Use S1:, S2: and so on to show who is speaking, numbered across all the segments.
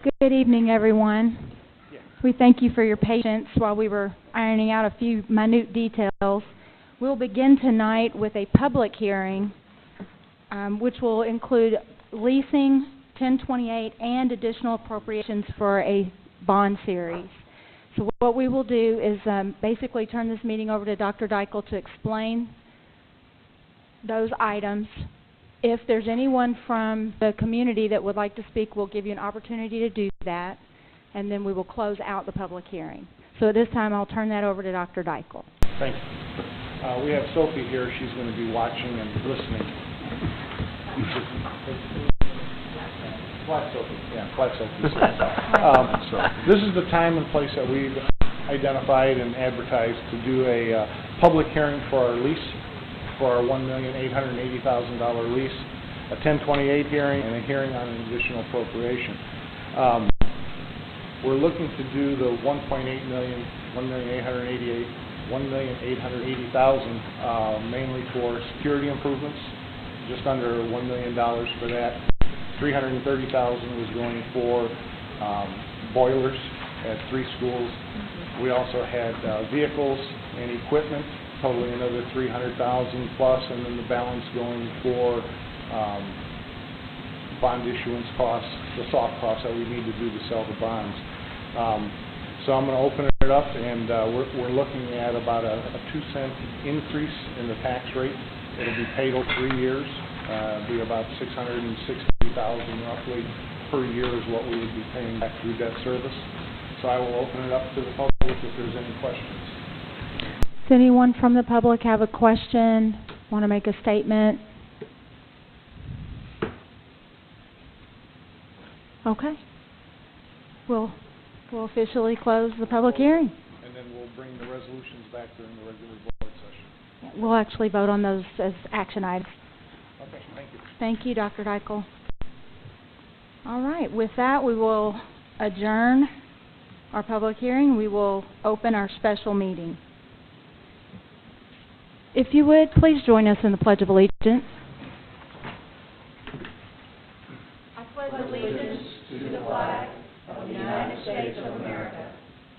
S1: Good evening, everyone. We thank you for your patience while we were ironing out a few minute details. We'll begin tonight with a public hearing, which will include leasing 1028 and additional appropriations for a bond series. So what we will do is basically turn this meeting over to Dr. Dykle to explain those items. If there's anyone from the community that would like to speak, we'll give you an opportunity to do that, and then we will close out the public hearing. So at this time, I'll turn that over to Dr. Dykle.
S2: Thank you. We have Sophie here. She's going to be watching and listening. Flat Sophie. Yeah, flat Sophie. This is the time and place that we've identified and advertised to do a public hearing for our lease, for our $1,880,000 lease, a 1028 hearing, and a hearing on an additional appropriation. We're looking to do the $1,880,000 mainly for security improvements, just under $1 million for that. $330,000 was going for boilers at 3 schools. We also had vehicles and equipment, totaling another $300,000 plus, and then the balance going for bond issuance costs, the soft costs that we need to do to sell the bonds. So I'm going to open it up, and we're looking at about a 2-cent increase in the tax rate. It'll be paid over 3 years. It'll be about $660,000 roughly per year is what we would be paying back through debt service. So I will open it up to the public if there's any questions.
S1: Does anyone from the public have a question, want to make a statement? Okay. We'll officially close the public hearing.
S2: And then we'll bring the resolutions back during the regular board session.
S1: We'll actually vote on those as action items.
S2: Okay, thank you.
S1: Thank you, Dr. Dykle. All right, with that, we will adjourn our public hearing. We will open our special meeting. If you would, please join us in the Pledge of Allegiance. I pledge allegiance to the flag of the United States of America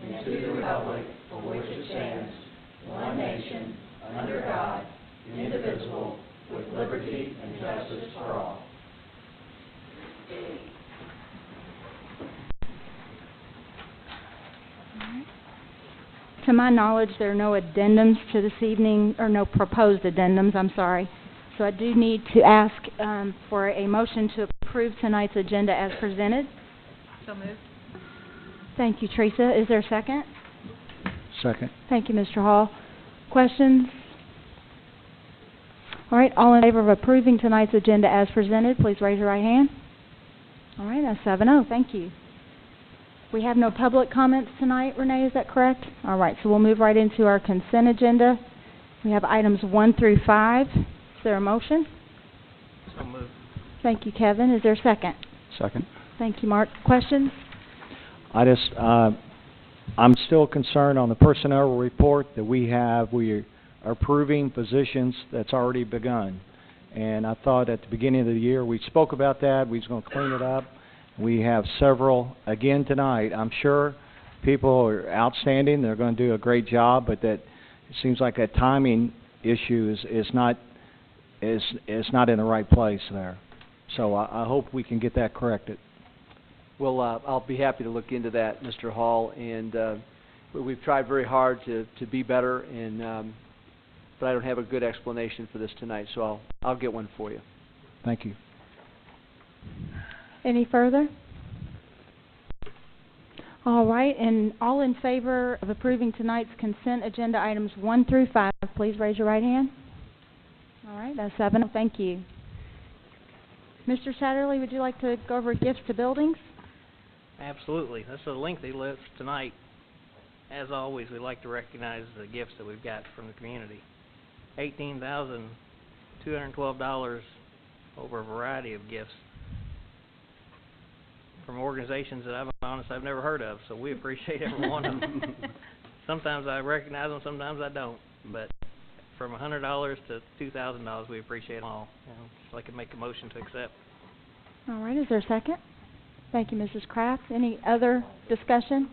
S1: and to the republic for which it stands, one nation, under God, indivisible, with liberty and justice for all. To my knowledge, there are no addendums to this evening, or no proposed addendums, I'm sorry. So I do need to ask for a motion to approve tonight's agenda as presented.
S3: So moved.
S1: Thank you, Teresa. Is there a second?
S4: Second.
S1: Thank you, Mr. Hall. Questions? All right, all in favor of approving tonight's agenda as presented, please raise your right hand. All right, that's 7-0. Thank you. We have no public comments tonight, Renee, is that correct? All right, so we'll move right into our consent agenda. We have items 1 through 5. Is there a motion?
S3: So moved.
S1: Thank you, Kevin. Is there a second?
S4: Second.
S1: Thank you, Mark. Questions?
S4: I'm still concerned on the personnel report that we are approving positions that's already begun. And I thought at the beginning of the year we spoke about that, we was going to clean it up. We have several again tonight. I'm sure people are outstanding, they're going to do a great job, but that it seems like a timing issue is not in the right place there. So I hope we can get that corrected.
S5: Well, I'll be happy to look into that, Mr. Hall, and we've tried very hard to be better, and but I don't have a good explanation for this tonight, so I'll get one for you.
S4: Thank you.
S1: Any further? All right, and all in favor of approving tonight's consent agenda items 1 through 5, please raise your right hand. All right, that's 7. Thank you. Mr. Satterley, would you like to go over gifts to buildings?
S3: Absolutely. That's a lengthy list tonight. As always, we like to recognize the gifts that we've got from the community. $18,212 over a variety of gifts from organizations that I've never heard of, so we appreciate every one of them. Sometimes I recognize them, sometimes I don't, but from $100 to $2,000, we appreciate them all. So I can make a motion to accept.
S1: All right, is there a second? Thank you, Mrs. Kraft. Any other discussion?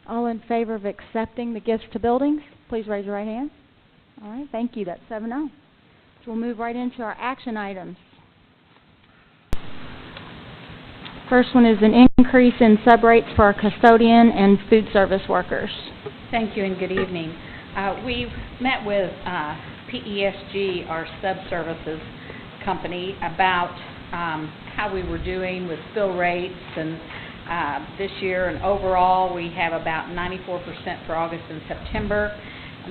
S1: All in favor of accepting the gifts to buildings, please raise your right hand. All right, thank you. That's 7-0. So we'll move right into our action items. First one is an increase in sub-rates for our custodian and food service workers.
S6: Thank you and good evening. We've met with PESG, our sub-services company, about how we were doing with fill rates, and this year and overall we have about 94% for August and September.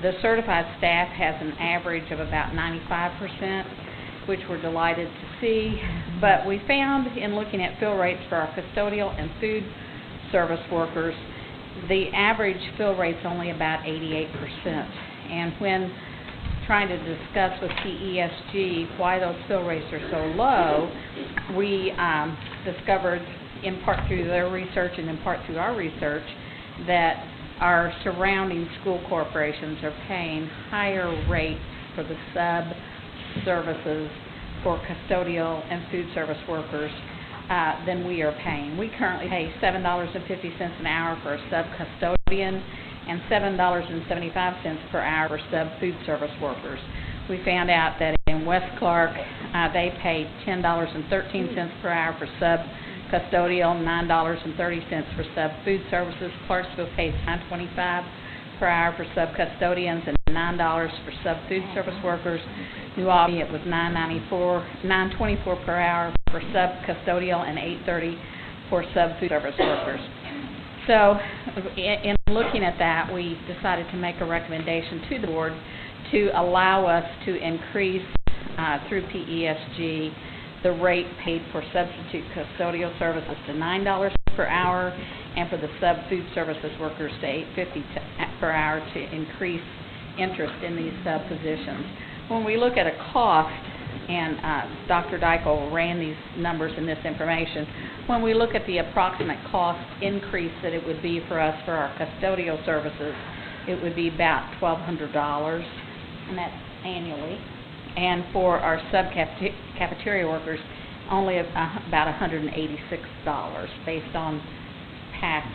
S6: The certified staff has an average of about 95%, which we're delighted to see, but we found in looking at fill rates for our custodial and food service workers, the average fill rate's only about 88%. And when trying to discuss with PESG why those fill rates are so low, we discovered, in part through their research and in part through our research, that our surrounding school corporations are paying higher rates for the sub-services for custodial and food service workers than we are paying. We currently pay $7.50 an hour for a sub-custodian and $7.75 per hour for sub-food service workers. We found out that in West Clark, they pay $10.13 per hour for sub-custodial, $9.30 for sub-food services. Clarksville pays $9.25 per hour for sub-custodians and $9 for sub-food service workers. New Albany, it was $9.24 per hour for sub-custodial and $8.30 for sub-food service workers. So, in looking at that, we decided to make a recommendation to the board to allow us to increase through PESG the rate paid for substitute custodial services to $9 per hour, and for the sub-food services workers to $8.50 per hour to increase interest in these sub-positions. When we look at a cost, and Dr. Dykle ran these numbers and this information, when we look at the approximate cost increase that it would be for us for our custodial services, it would be about $1,200, and that's annually. And for our sub-cafeteria workers, only about $186 based on past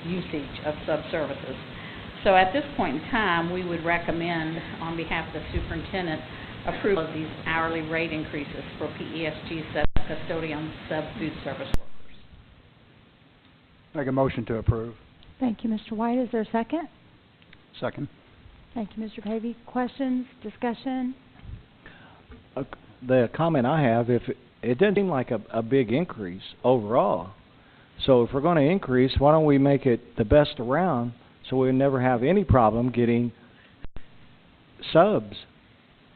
S6: usage of sub-services. So at this point in time, we would recommend, on behalf of the superintendent, approval of these hourly rate increases for PESG sub-custodian, sub-food service workers.
S7: Make a motion to approve.
S1: Thank you, Mr. White. Is there a second?
S7: Second.
S1: Thank you, Mr. Pavey. Questions, discussion?
S4: The comment I have, if it doesn't seem like a big increase overall. So if we're going to increase, why don't we make it the best around so we never have any problem getting subs?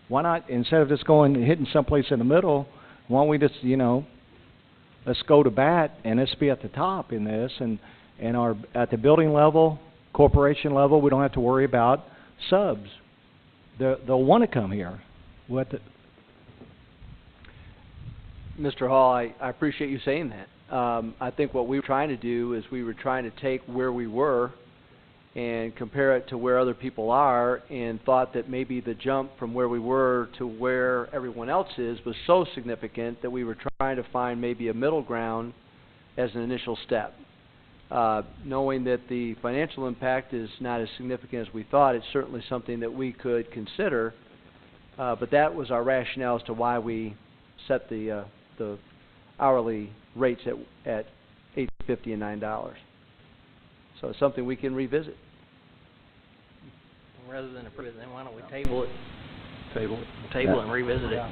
S4: Why not, instead of just hitting someplace in the middle, why don't we just, let's go to bat and let's be at the top in this, and at the building level, corporation level, we don't have to worry about subs. They'll want to come here.
S5: Mr. Hall, I appreciate you saying that. I think what we were trying to do is we were trying to take where we were and compare it to where other people are, and thought that maybe the jump from where we were to where everyone else is was so significant that we were trying to find maybe a middle ground as an initial step. Knowing that the financial impact is not as significant as we thought, it's certainly something that we could consider, but that was our rationale as to why we set the hourly rates at $8.50 and $9. So it's something we can revisit.
S3: Rather than approve it, then why don't we table it?
S7: Table it.
S3: Table it and revisit it.
S7: Yeah.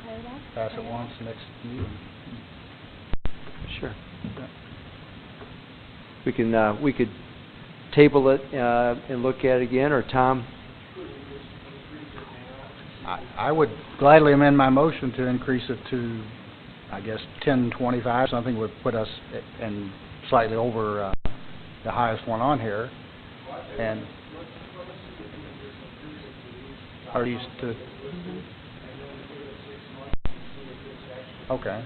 S1: Okay with that?
S7: Pass it once, next meeting.
S5: Sure. We could table it and look at it again, or Tom?
S7: I would gladly amend my motion to increase it to, I guess, $10.25. Something would put us in slightly over the highest one on here. And are these to? Okay.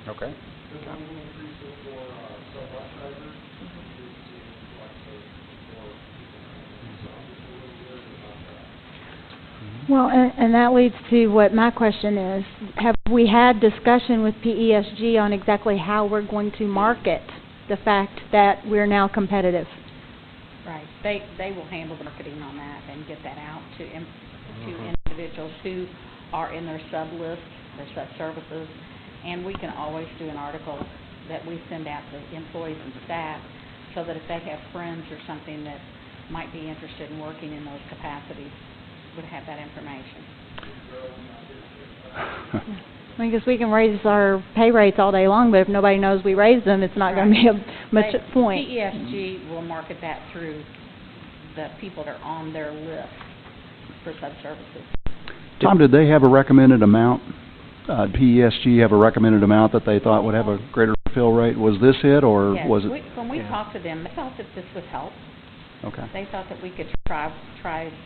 S7: Okay.
S1: Well, and that leads to what my question is. Have we had discussion with PESG on exactly how we're going to market the fact that we're now competitive?
S6: Right. They will handle the marketing on that and get that out to individuals who are in their sub-list, their sub-services, and we can always do an article that we send out to employees and staff so that if they have friends or something that might be interested in working in those capacities, would have that information.
S1: I guess we can raise our pay rates all day long, but if nobody knows we raised them, it's not going to be much point.
S6: PESG will market that through the people that are on their list for sub-services.
S8: Tom, did they have a recommended amount? PESG have a recommended amount that they thought would have a greater fill rate? Was this it, or
S6: yes,
S8: was it?
S6: When we talked to them, they felt that this would help.
S8: Okay.
S6: They thought that we could try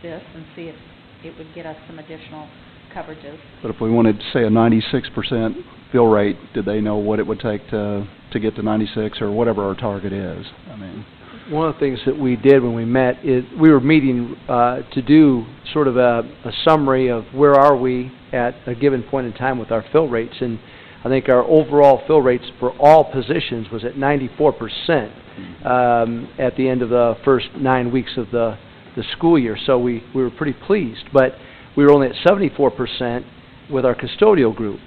S6: this and see if it would get us some additional coverages.
S8: But if we wanted, say, a 96% fill rate, did they know what it would take to get to 96 or whatever our target is? I mean,
S5: one of the things that we did when we met is we were meeting to do sort of a summary of where are we at a given point in time with our fill rates, and I think our overall fill rates for all positions was at 94% at the end of the first 9 weeks of the school year. So we were pretty pleased, but we were only at 74% with our custodial group.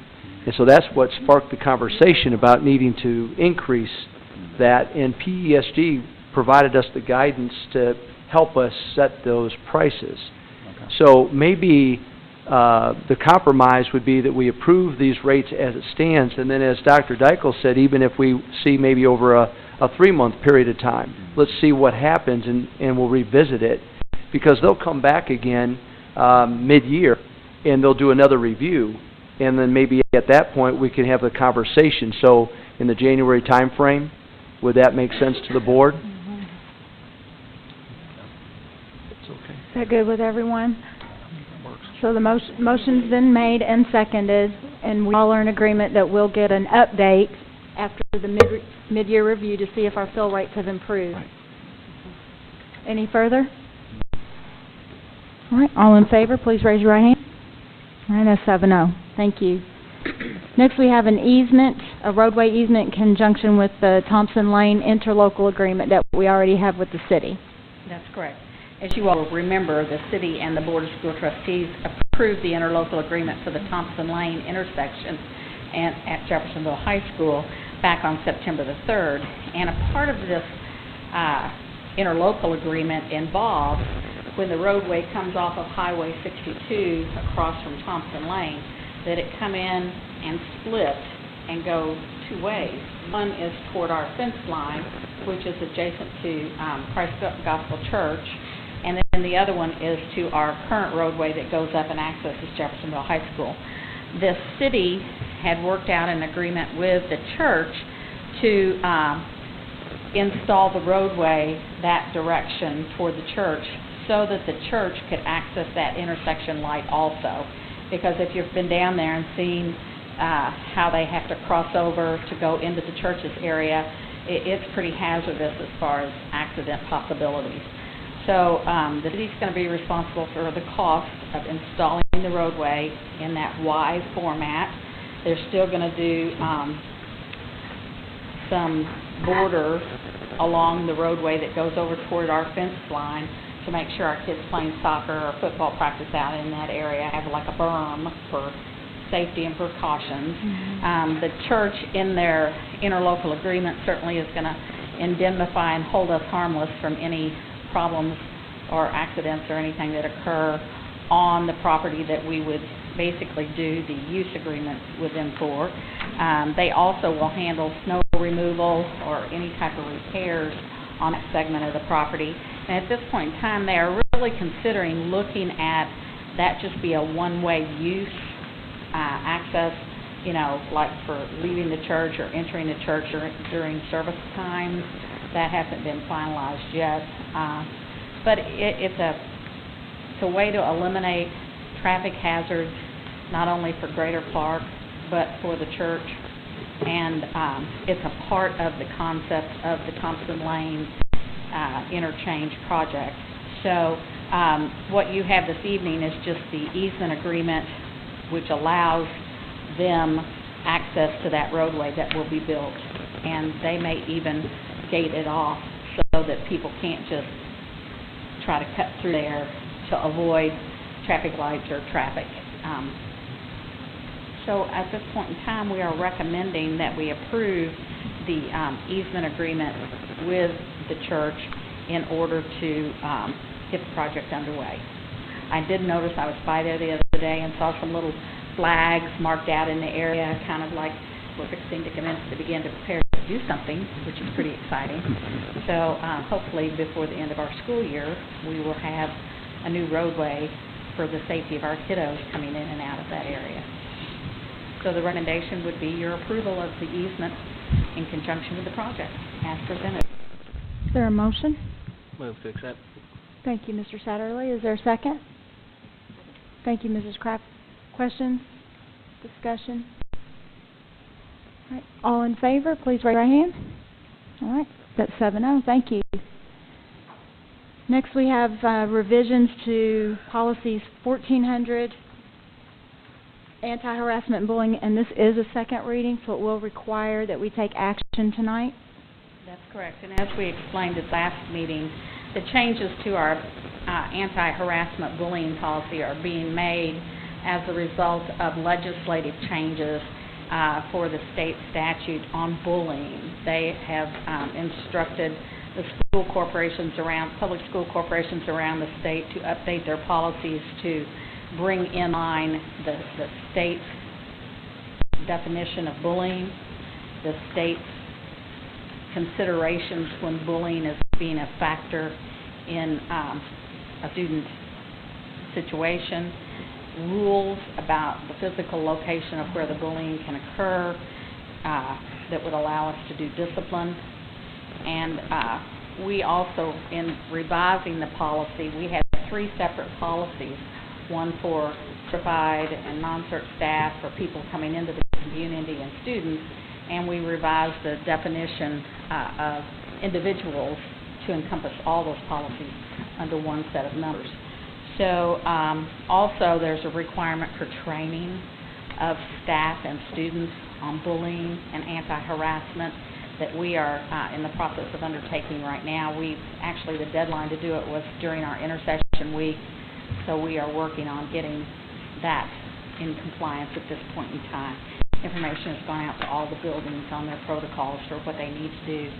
S5: And so that's what sparked the conversation about needing to increase that, and PESG provided us the guidance to help us set those prices. Okay. So maybe the compromise would be that we approve these rates as it stands, and then as Dr. Deichel said, even if we see maybe over a 3-month period of time, let's see what happens and we'll revisit it, because they'll come back again mid-year and they'll do another review, and then maybe at that point we can have a conversation. So in the January time frame, would that make sense to the board?
S8: it's okay.
S1: Is that good with everyone?
S8: That works.
S1: So the motion's been made and seconded, and we all are in agreement that we'll get an update after the mid-year review to see if our fill rates have improved.
S8: Right.
S1: Any further? All right, all in favor, please raise your right hand. All right, that's 7-0. Thank you. Next, we have an easement, a roadway easement in conjunction with the Thompson Lane interlocal agreement that we already have with the city.
S6: That's correct. As you all remember, the city and the Board of School Trustees approved the interlocal agreement for the Thompson Lane intersection at Jeffersonville High School back on September the 3rd. And a part of this interlocal agreement involves when the roadway comes off of Highway 62 across from Thompson Lane, that it come in and split and go 2 ways. One is toward our fence line, which is adjacent to Christ Gospel Church, and then the other one is to our current roadway that goes up and accesses Jeffersonville High School. The city had worked out an agreement with the church to install the roadway that direction toward the church so that the church could access that intersection light also. Because if you've been down there and seen how they have to cross over to go into the church's area, it's pretty hazardous as far as accident possibilities. So the city's going to be responsible for the cost of installing the roadway in that Y format. They're still going to do some border along the roadway that goes over toward our fence line to make sure our kids playing soccer or football practice out in that area have like a berm for safety and precautions. The church in their interlocal agreement certainly is going to indemnify and hold us harmless from any problems or accidents or anything that occur on the property that we would basically do the use agreement with them for. They also will handle snow removal or any type of repairs on that segment of the property. And at this point in time, they are really considering looking at that just be a one-way use access, you know, like for leaving the church or entering the church or during service times. That hasn't been finalized yet. But it's a way to eliminate traffic hazards, not only for Greater Park, but for the church. And it's a part of the concept of the Thompson Lane interchange project. So What you have this evening is just the easement agreement, which allows them access to that roadway that will be built. And they may even gate it off so that people can't just try to cut through there to avoid traffic lights or traffic. So at this point in time, we are recommending that we approve the easement agreement with the church in order to get the project underway. I did notice, I was by there the other day and saw some little flags marked out in the area, kind of like we're fixing to commence to begin to prepare to do something, which is pretty exciting. So hopefully before the end of our school year, we will have a new roadway for the safety of our kiddos coming in and out of that area. So the recommendation would be your approval of the easement in conjunction with the project as presented.
S1: Is there a motion?
S3: Move to accept.
S1: Thank you, Mr. Satterley. Is there a second? Thank you, Mrs. Kraft. Questions? Discussion? All right. All in favor, please raise your hand. All right. That's 7-0. Thank you. Next, we have revisions to policies 1400, anti-harassment and bullying, and this is a second reading, so it will require that we take action tonight.
S6: That's correct. And as we explained at last meeting, the changes to our anti-harassment bullying policy are being made as a result of legislative changes for the state statute on bullying. They have instructed the school corporations around, public school corporations around the state to update their policies to bring in line the state's definition of bullying, the state's considerations when bullying is being a factor in a student situation, rules about the physical location of where the bullying can occur that would allow us to do discipline. And we also, in revising the policy, we had 3 separate policies, one for certified and non-cert staff, for people coming into the community and students, and we revised the definition of individuals to encompass all those policies under one set of numbers. So also there's a requirement for training of staff and students on bullying and anti-harassment that we are in the process of undertaking right now. Actually, the deadline to do it was during our intercession week, so we are working on getting that in compliance at this point in time. Information has gone out to all the buildings on their protocols for what they need to do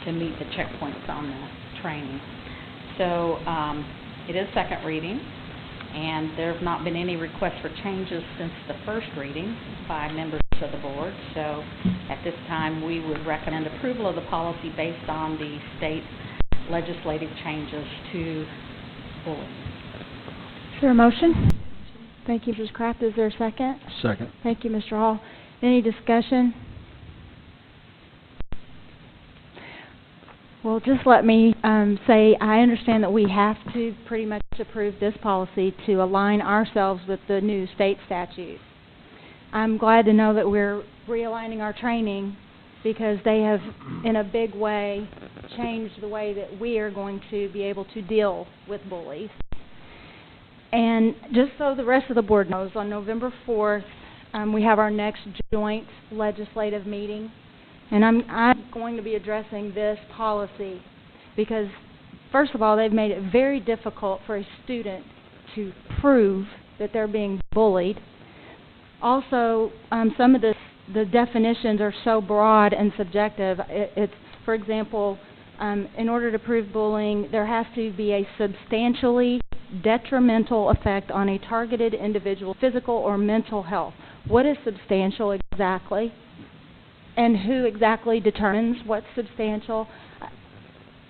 S6: to meet the checkpoints on the training. So it is second reading, and there have not been any requests for changes since the first reading by members of the board. So at this time, we would recommend approval of the policy based on the state legislative changes to bullying.
S1: Is there a motion? Thank you, Mrs. Kraft. Is there a second?
S8: Second.
S1: Thank you, Mr. Hall. Any discussion? Well, just let me say I understand that we have to pretty much approve this policy to align ourselves with the new state statute. I'm glad to know that we're realigning our training because they have, in a big way, changed the way that we are going to be able to deal with bullies. And just so the rest of the board knows, on November 4th, we have our next joint legislative meeting. And I'm going to be addressing this policy because, first of all, they've made it very difficult for a student to prove that they're being bullied. Also, some of the definitions are so broad and subjective. It's, for example, in order to prove bullying, there has to be a substantially detrimental effect on a targeted individual's physical or mental health. What is substantial exactly? And who exactly determines what's substantial?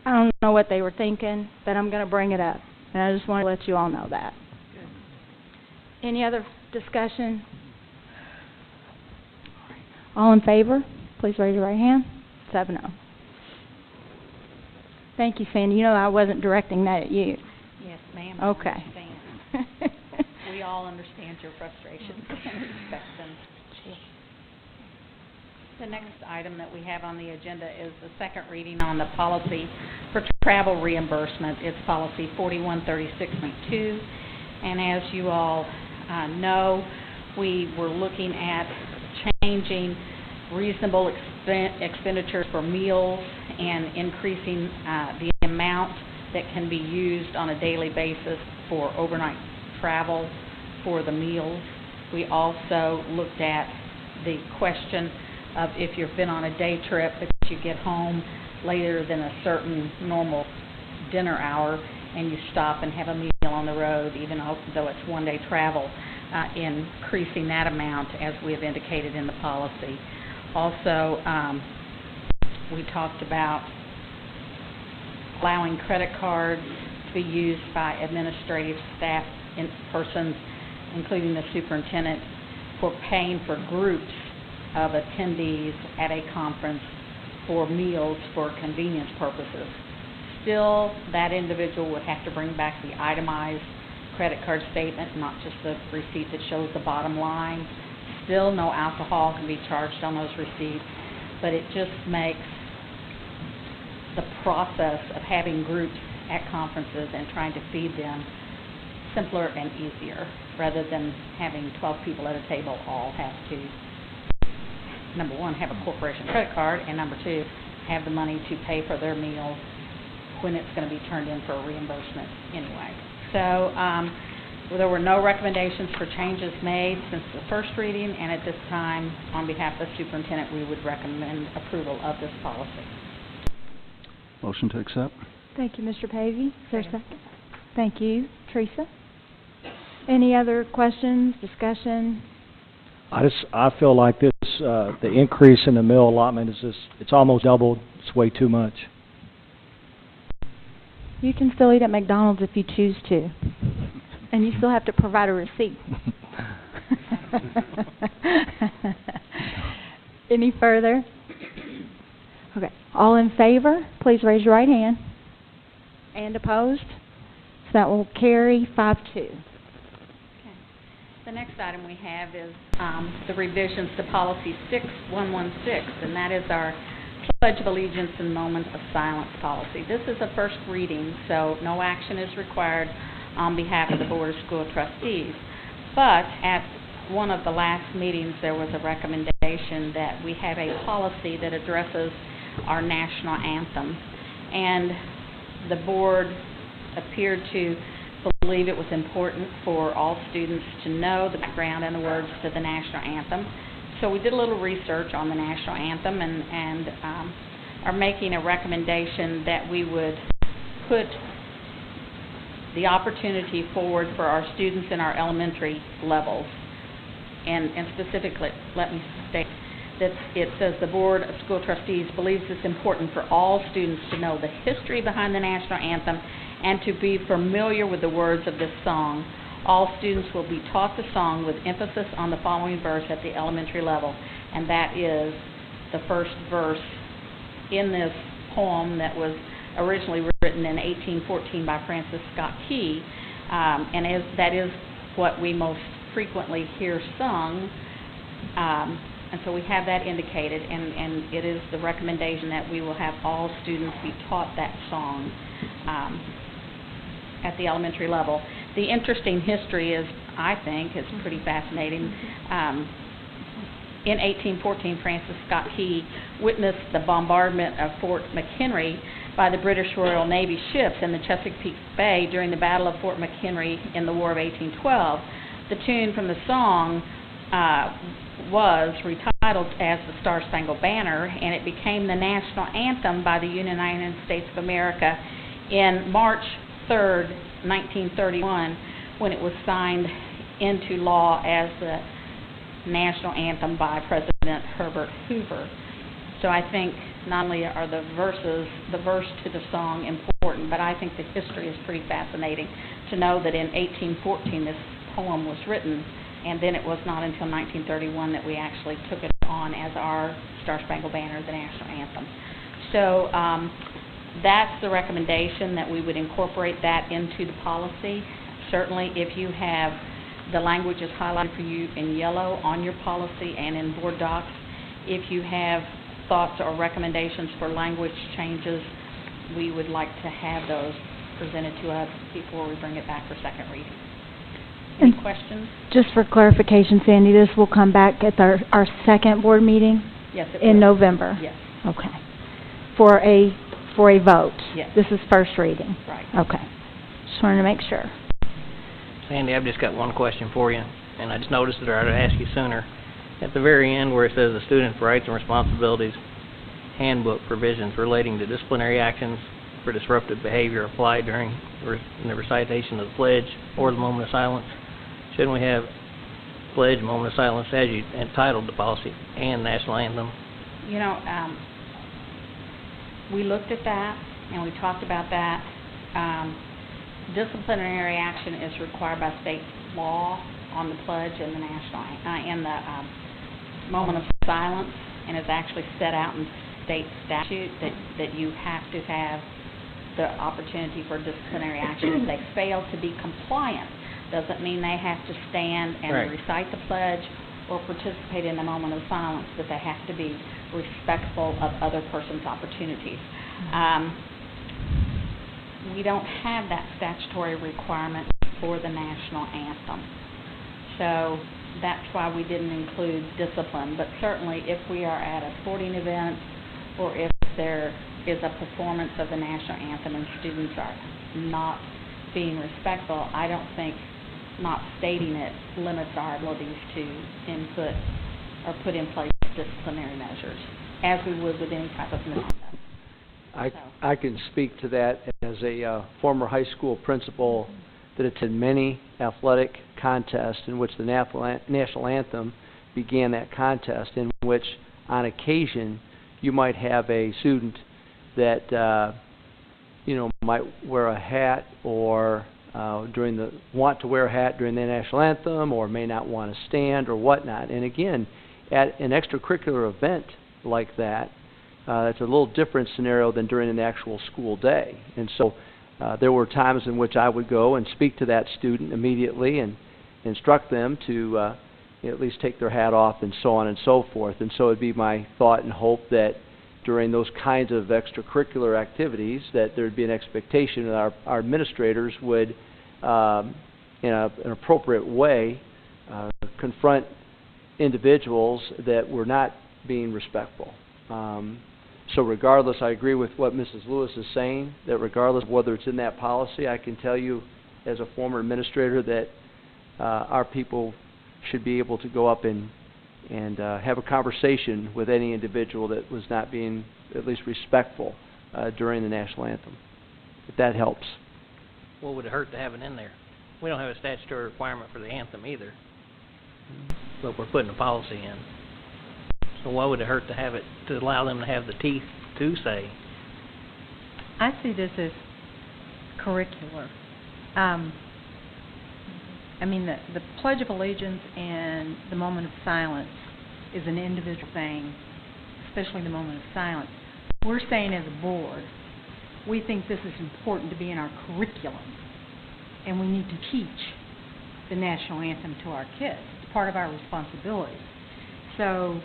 S1: I don't know what they were thinking, but I'm going to bring it up. And I just want to let you all know that. Good. Any other discussion? All in favor? Please raise your right hand. 7-0. Thank you, Sandy. You know I wasn't directing that at you.
S6: Yes, ma'am.
S1: Okay.
S6: I understand. We all understand your frustrations and respect them. The next item that we have on the agenda is the second reading on the policy for travel reimbursement. It's policy 4136.2, and as you all know, we were looking at changing reasonable expenditures for meals and increasing the amount that can be used on a daily basis for overnight travel for the meals. We also looked at the question of if you've been on a day trip but you get home later than a certain normal dinner hour and you stop and have a meal on the road, even though it's one-day travel, increasing that amount as we have indicated in the policy. Also, we talked about allowing credit cards to be used by administrative staff and persons, including the superintendent, for paying for groups of attendees at a conference for meals for convenience purposes. Still, that individual would have to bring back the itemized credit card statement, not just the receipt that shows the bottom line. Still, no alcohol can be charged on those receipts, but it just makes the process of having groups at conferences and trying to feed them simpler and easier, rather than having 12 people at a table all have to, number one, have a corporation credit card, and number two, have the money to pay for their meal when it's going to be turned in for a reimbursement anyway. So there were no recommendations for changes made since the first reading, and at this time, on behalf of the superintendent, we would recommend approval of this policy.
S8: Motion to accept?
S1: Thank you, Mr. Pavey. Is there a second? Thank you. Teresa? Any other questions, discussion?
S4: I feel like this, the increase in the meal allotment is just, it's almost doubled. It's way too much.
S1: You can still eat at McDonald's if you choose to, and you still have to provide a receipt. Any further? Okay. All in favor, please raise your right hand. And opposed? So that will carry 5-2.
S6: Okay. The next item we have is the revisions to policy 6116, and that is our Pledge of Allegiance and Moment of Silence policy. This is a first reading, so no action is required on behalf of the Board of School Trustees. But at one of the last meetings, there was a recommendation that we have a policy that addresses our national anthem. And the board appeared to believe it was important for all students to know the background and the words to the national anthem. So we did a little research on the national anthem and are making a recommendation that we would put the opportunity forward for our students in our elementary levels. And specifically, let me state that it says the Board of School Trustees believes it's important for all students to know the history behind the national anthem and to be familiar with the words of this song. All students will be taught the song with emphasis on the following verse at the elementary level, and that is the first verse in this poem that was originally written in 1814 by Francis Scott Key, and that is what we most frequently hear sung, and so we have that indicated, and it is the recommendation that we will have all students be taught that song at the elementary level. The interesting history is, I think, is pretty fascinating. In 1814, Francis Scott Key witnessed the bombardment of Fort McHenry by the British Royal Navy ships in the Chesapeake Bay during the Battle of Fort McHenry in the War of 1812. The tune from the song was retitled as the Star-Spangled Banner, and it became the national anthem by the United States of America in March 3rd, 1931, when it was signed into law as the national anthem by President Herbert Hoover. So I think not only are the verse to the song important, but I think the history is pretty fascinating to know that in 1814 this poem was written, and then it was not until 1931 that we actually took it on as our Star-Spangled Banner, the national anthem. So that's the recommendation, that we would incorporate that into the policy. Certainly, if you have the language is highlighted for you in yellow on your policy and in board docs, If you have thoughts or recommendations for language changes, we would like to have those presented to us before we bring it back for second reading. Any questions?
S1: Just for clarification, Sandy, this will come back at our second board meeting
S6: Yes, it
S1: in
S6: will.
S1: November?
S6: Yes,
S1: Okay. For a vote?
S6: Yes.
S1: This is first reading?
S6: right.
S1: Okay. Just wanted to make sure.
S3: Sandy, I've just got one question for you, and I just noticed it, or I'd ask you sooner. At the very end where it says the student's rights and responsibilities handbook provisions relating to disciplinary actions for disruptive behavior apply during the recitation of the pledge or the moment of silence, shouldn't we have pledge, moment of silence as you entitled the policy and national anthem?
S6: You know, we looked at that and we talked about that. Disciplinary action is required by state law on the pledge and the national and the moment of silence, and it's actually set out in state statute that you have to have the opportunity for disciplinary action. If they fail to be compliant, doesn't mean they have to stand and
S3: Right.
S6: recite the pledge or participate in the moment of silence, but they have to be respectful of other person's opportunities. We don't have that statutory requirement for the national anthem. So that's why we didn't include discipline. But certainly if we are at a sporting event or if there is a performance of the national anthem and students are not being respectful, I don't think not stating it limits our abilities to input or put in place disciplinary measures, as we would with any type of misconduct.
S5: I can speak to that as a former high school principal that attended many athletic contests in which the national anthem began that contest, in which on occasion you might have a student that might wear a hat or want to wear a hat during the national anthem, or may not want to stand or whatnot. And again, at an extracurricular event like that, it's a little different scenario than during an actual school day. And so there were times in which I would go and speak to that student immediately and instruct them to at least take their hat off and so on and so forth. And so it would be my thought and hope that during those kinds of extracurricular activities that there would be an expectation that our administrators would, in an appropriate way, confront individuals that were not being respectful. So regardless, I agree with what Mrs. Lewis is saying, that regardless of whether it's in that policy, I can tell you as a former administrator that our people should be able to go up and have a conversation with any individual that was not being at least respectful during the national anthem, if that helps.
S3: What would it hurt to have it in there? We don't have a statutory requirement for the anthem either, but we're putting a policy in. So why would it hurt to have it, to allow them to have the teeth to say?
S9: I see this as curricular. The Pledge of Allegiance and the moment of silence is an individual thing, especially the moment of silence. We're saying as a board, we think this is important to be in our curriculum, and we need to teach the national anthem to our kids. It's part of our responsibility. So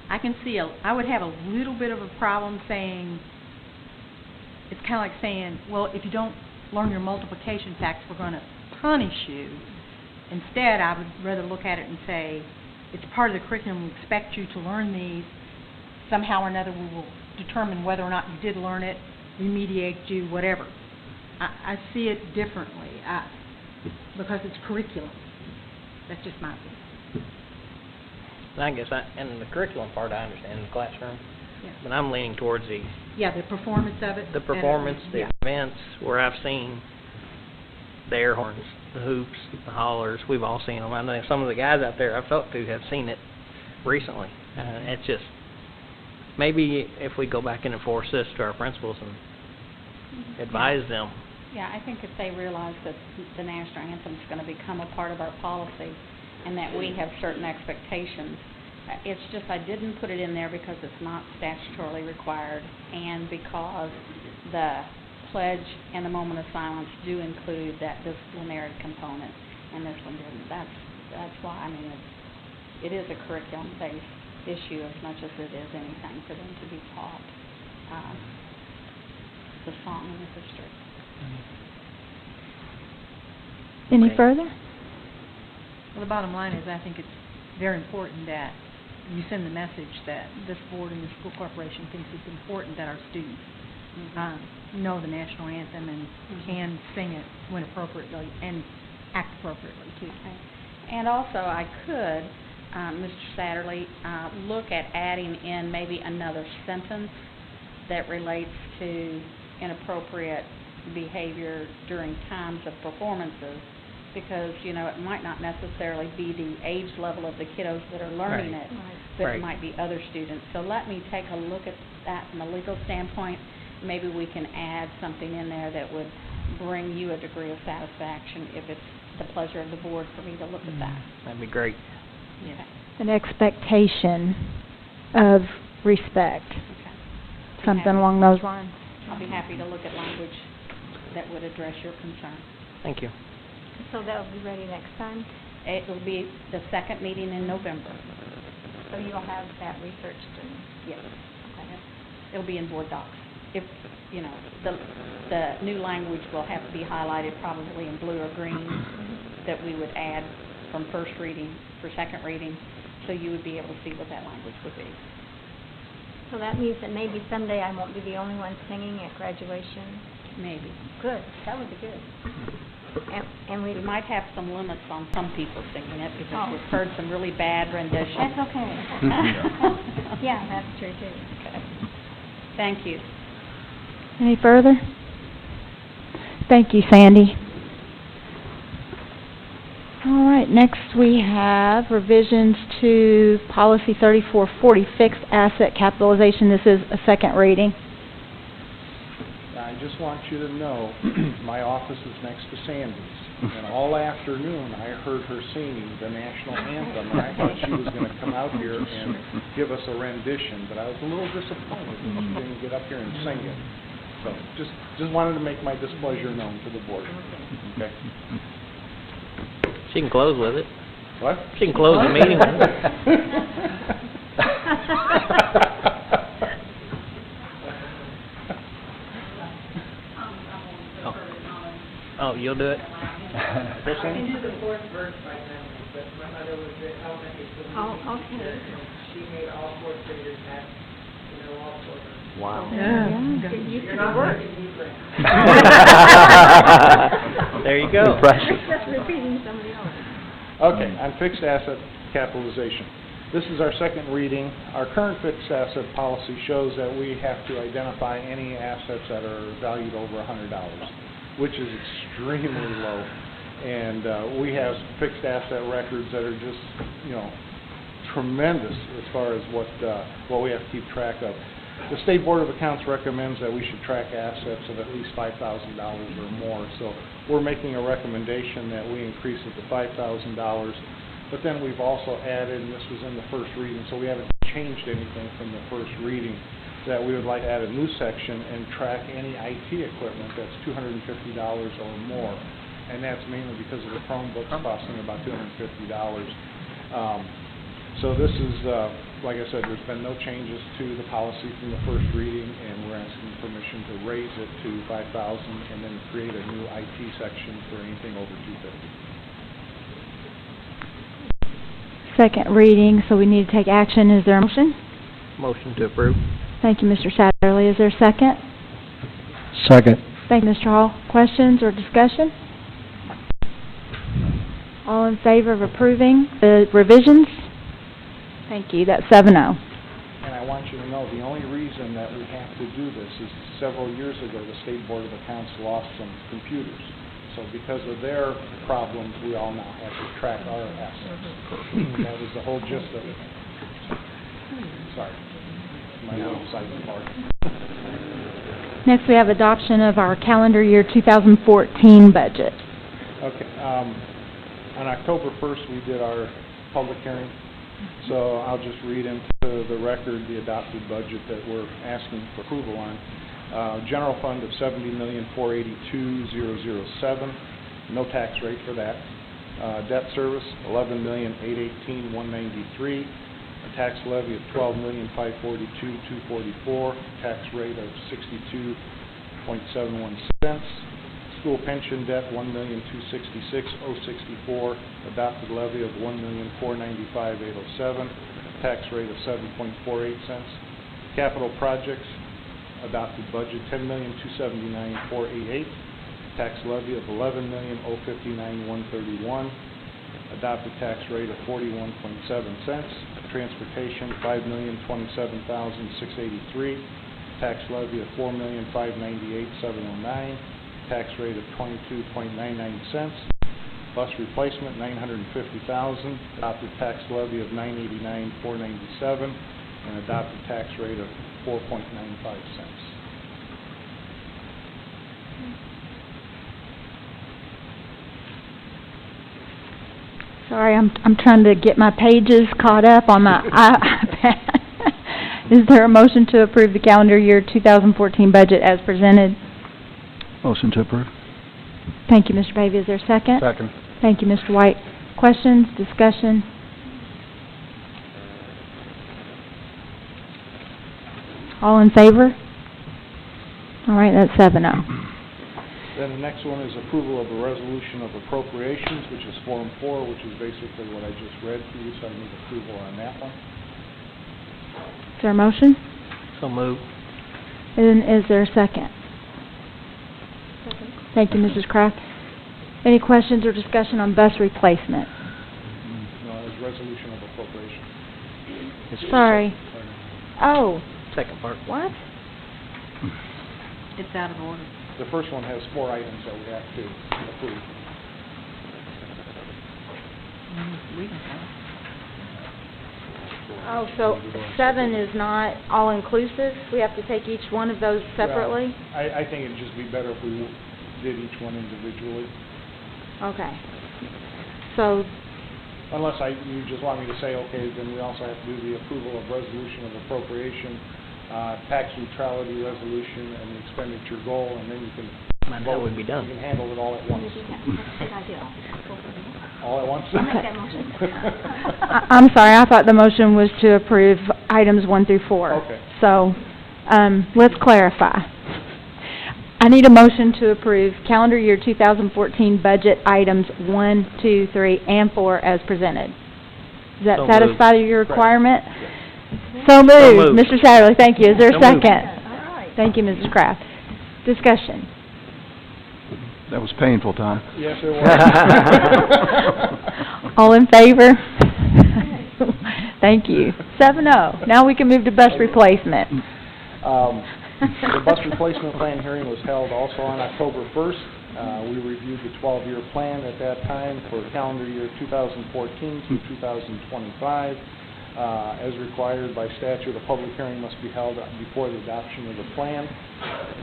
S9: I can see, I would have a little bit of a problem saying, it's kind of like saying, well, if you don't learn your multiplication facts, we're going to punish you. Instead, I would rather look at it and say, it's part of the curriculum, we expect you to learn these. Somehow or another we will determine whether or not you did learn it, remediate you, whatever. I see it differently because it's curriculum. That's just my opinion.
S3: I guess, and the curriculum part I understand in the classroom,
S9: Yeah.
S3: but I'm leaning towards the
S9: Performance of it.
S3: the performance, the events where I've seen the air horns, the hoops, the hollers. We've all seen them. I know some of the guys out there I've talked to have seen it recently. It's just, maybe if we go back and enforce this to our principals and advise them.
S6: Yeah, I think if they realize that the national anthem is going to become a part of our policy and that we have certain expectations, it's just I didn't put it in there because it's not statutorily required and because the pledge and the moment of silence do include that disciplinary component, and this one didn't. That's why. I mean, it is a curriculum-based issue as much as it is anything for them to be taught the song and the history.
S1: Any
S3: Okay.
S1: further?
S9: Well, the bottom line is, I think it's very important that you send the message that this board and the school corporation thinks it's important that our students know the national anthem and can sing it when appropriately and act appropriately, too.
S6: Okay. And also, I could, Mr. Satterley, look at adding in maybe another sentence that relates to inappropriate behavior during times of performances, because, you know, it might not necessarily be the age level of the kiddos that are learning
S3: Right.
S6: it, but
S3: Right.
S6: it might be other students. So let me take a look at that from a legal standpoint. Maybe we can add something in there that would bring you a degree of satisfaction if it's the pleasure of the board for me to look at that.
S3: That'd be great.
S6: Yeah.
S1: An expectation of respect,
S6: Okay.
S1: something along those lines.
S6: I'll be happy to look at language that would address your concern.
S3: Thank you.
S10: So that'll be ready next time?
S6: It will be the second meeting in November.
S10: So you'll have that researched and...
S6: Yes. Okay. It'll be in board docs. If, you know, the new language will have to be highlighted probably in blue or green that we would add from first reading for second reading, so you would be able to see what that language would be.
S10: So that means that maybe someday I won't be the only one singing at graduation?
S6: Maybe.
S10: Good, that would be good. And
S6: We might have some limits on some people singing it because
S10: Oh.
S6: we've heard some really bad renditions.
S10: That's okay. Yeah, that's true too.
S6: Okay. Thank you.
S1: Any further? Thank you, Sandy. All right, next we have revisions to Policy 3440, Fixed Asset Capitalization. This is a second reading.
S2: I just want you to know, my office is next to Sandy's, and all afternoon I heard her singing the national anthem, and I thought she was going to come out here and give us a rendition, but I was a little disappointed that she didn't get up here and sing it. So just wanted to make my displeasure known to the board. Okay?
S3: She can close with it.
S2: What?
S3: She can close the meeting with it. Oh, you'll do it?
S2: What's that?
S10: Oh, okay.
S3: Wow.
S10: Get used to the work.
S3: There you go.
S10: It's just repeating somebody else.
S2: Okay, on fixed asset capitalization. This is our second reading. Our current fixed asset policy shows that we have to identify any assets that are valued over $100, which is extremely low. And we have fixed asset records that are just, you know, tremendous as far as what we have to keep track of. The State Board of Accounts recommends that we should track assets of at least $5,000 or more. So we're making a recommendation that we increase it to $5,000. But then we've also added, and this was in the first reading, so we haven't changed anything from the first reading, that we would like to add a new section and track any IT equipment that's $250 or more. And that's mainly because of the Chromebooks costing about $250. So this is, like I said, there's been no changes to the policy from the first reading, and we're asking permission to raise it to $5,000 and then create a new IT section for anything over $250.
S1: Second reading, so we need to take action. Is there a motion?
S3: Motion to approve.
S1: Thank you, Mr. Satterley. Is there a second?
S8: Second.
S1: Thank you, Mr. Hall. Questions or discussion? All in favor of approving the revisions? Thank you. That's 7-0.
S2: And I want you to know, the only reason that we have to do this is several years ago, the State Board of Accounts lost some computers. So because of their problems, we all now have to track our assets. That was the whole gist of it. Sorry. My little sidebar.
S1: Next, we have adoption of our calendar year 2014 budget.
S2: Okay. On October 1st, we did our public hearing. So I'll just read into the record the adopted budget that we're asking for approval on. General fund of $70,482,007, no tax rate for that. Debt service $11,818,193. a tax levy of $12,542,244, tax rate of 62.71 cents. School pension debt, $1,266,064, adopted levy of $1,495,807, tax rate of 7.48 cents. Capital projects, adopted budget $10,279,488, tax levy of $11,059,131, adopted tax rate of 41.7 cents. Transportation, $5,027,683, tax levy of $4,598,709, tax rate of 22.99 cents. Bus replacement, $950,000, adopted tax levy of $989,497, and adopted tax rate of 4.95 cents.
S1: Sorry, I'm trying to get my pages caught up on my iPad. Is there a motion to approve the calendar year 2014 budget as presented?
S8: Motion to approve.
S1: Thank you, Mr. Pavey. Is there a second?
S7: Second.
S1: Thank you, Mr. White. Questions, discussion? All in favor? All right, that's 7-0.
S2: Then the next one is approval of a resolution of appropriations, which is Form 4, which is basically what I just read to you, so I need approval on that one.
S1: Is there a motion?
S3: So moved.
S1: And is there a second?
S10: Second.
S1: Thank you, Mrs. Kraft. Any questions or discussion on bus replacement?
S2: No, it's resolution of appropriation.
S1: Sorry. Oh,
S3: Second part.
S1: what?
S9: It's out of order.
S2: The first one has 4 items that we have to approve.
S9: We can tell.
S1: Oh, so 7 is not all-inclusive? We have to take each one of those separately?
S2: Well, I think it'd just be better if we did each one individually.
S1: Okay. So,
S2: Unless you just want me to say, okay, then we also have to do the approval of resolution of appropriation, tax neutrality resolution, and the expenditure goal, and then you can
S3: And that would be done.
S2: You can handle it all at once.
S10: Good idea.
S2: All at once?
S10: I'll make that motion.
S1: I'm sorry, I thought the motion was to approve items 1 through 4.
S2: Okay.
S1: So, let's clarify. I need a motion to approve calendar year 2014 budget items 1, 2, 3, and 4 as presented. Does that
S3: So
S1: satisfy
S3: moved.
S1: your requirement?
S10: Yes.
S1: So moved.
S3: moved.
S1: Mr. Satterley, thank you. Is there a
S3: So moved.
S1: second?
S10: All right.
S1: Thank you, Mrs. Kraft. Discussion.
S8: That was painful, Tom.
S2: Yes, it was.
S1: All in favor? Thank you. 7-0. Now we can move to bus replacement.
S2: The bus replacement plan hearing was held also on October 1st. We reviewed the 12-year plan at that time for calendar year 2014 through 2025. As required by statute, a public hearing must be held before the adoption of the plan.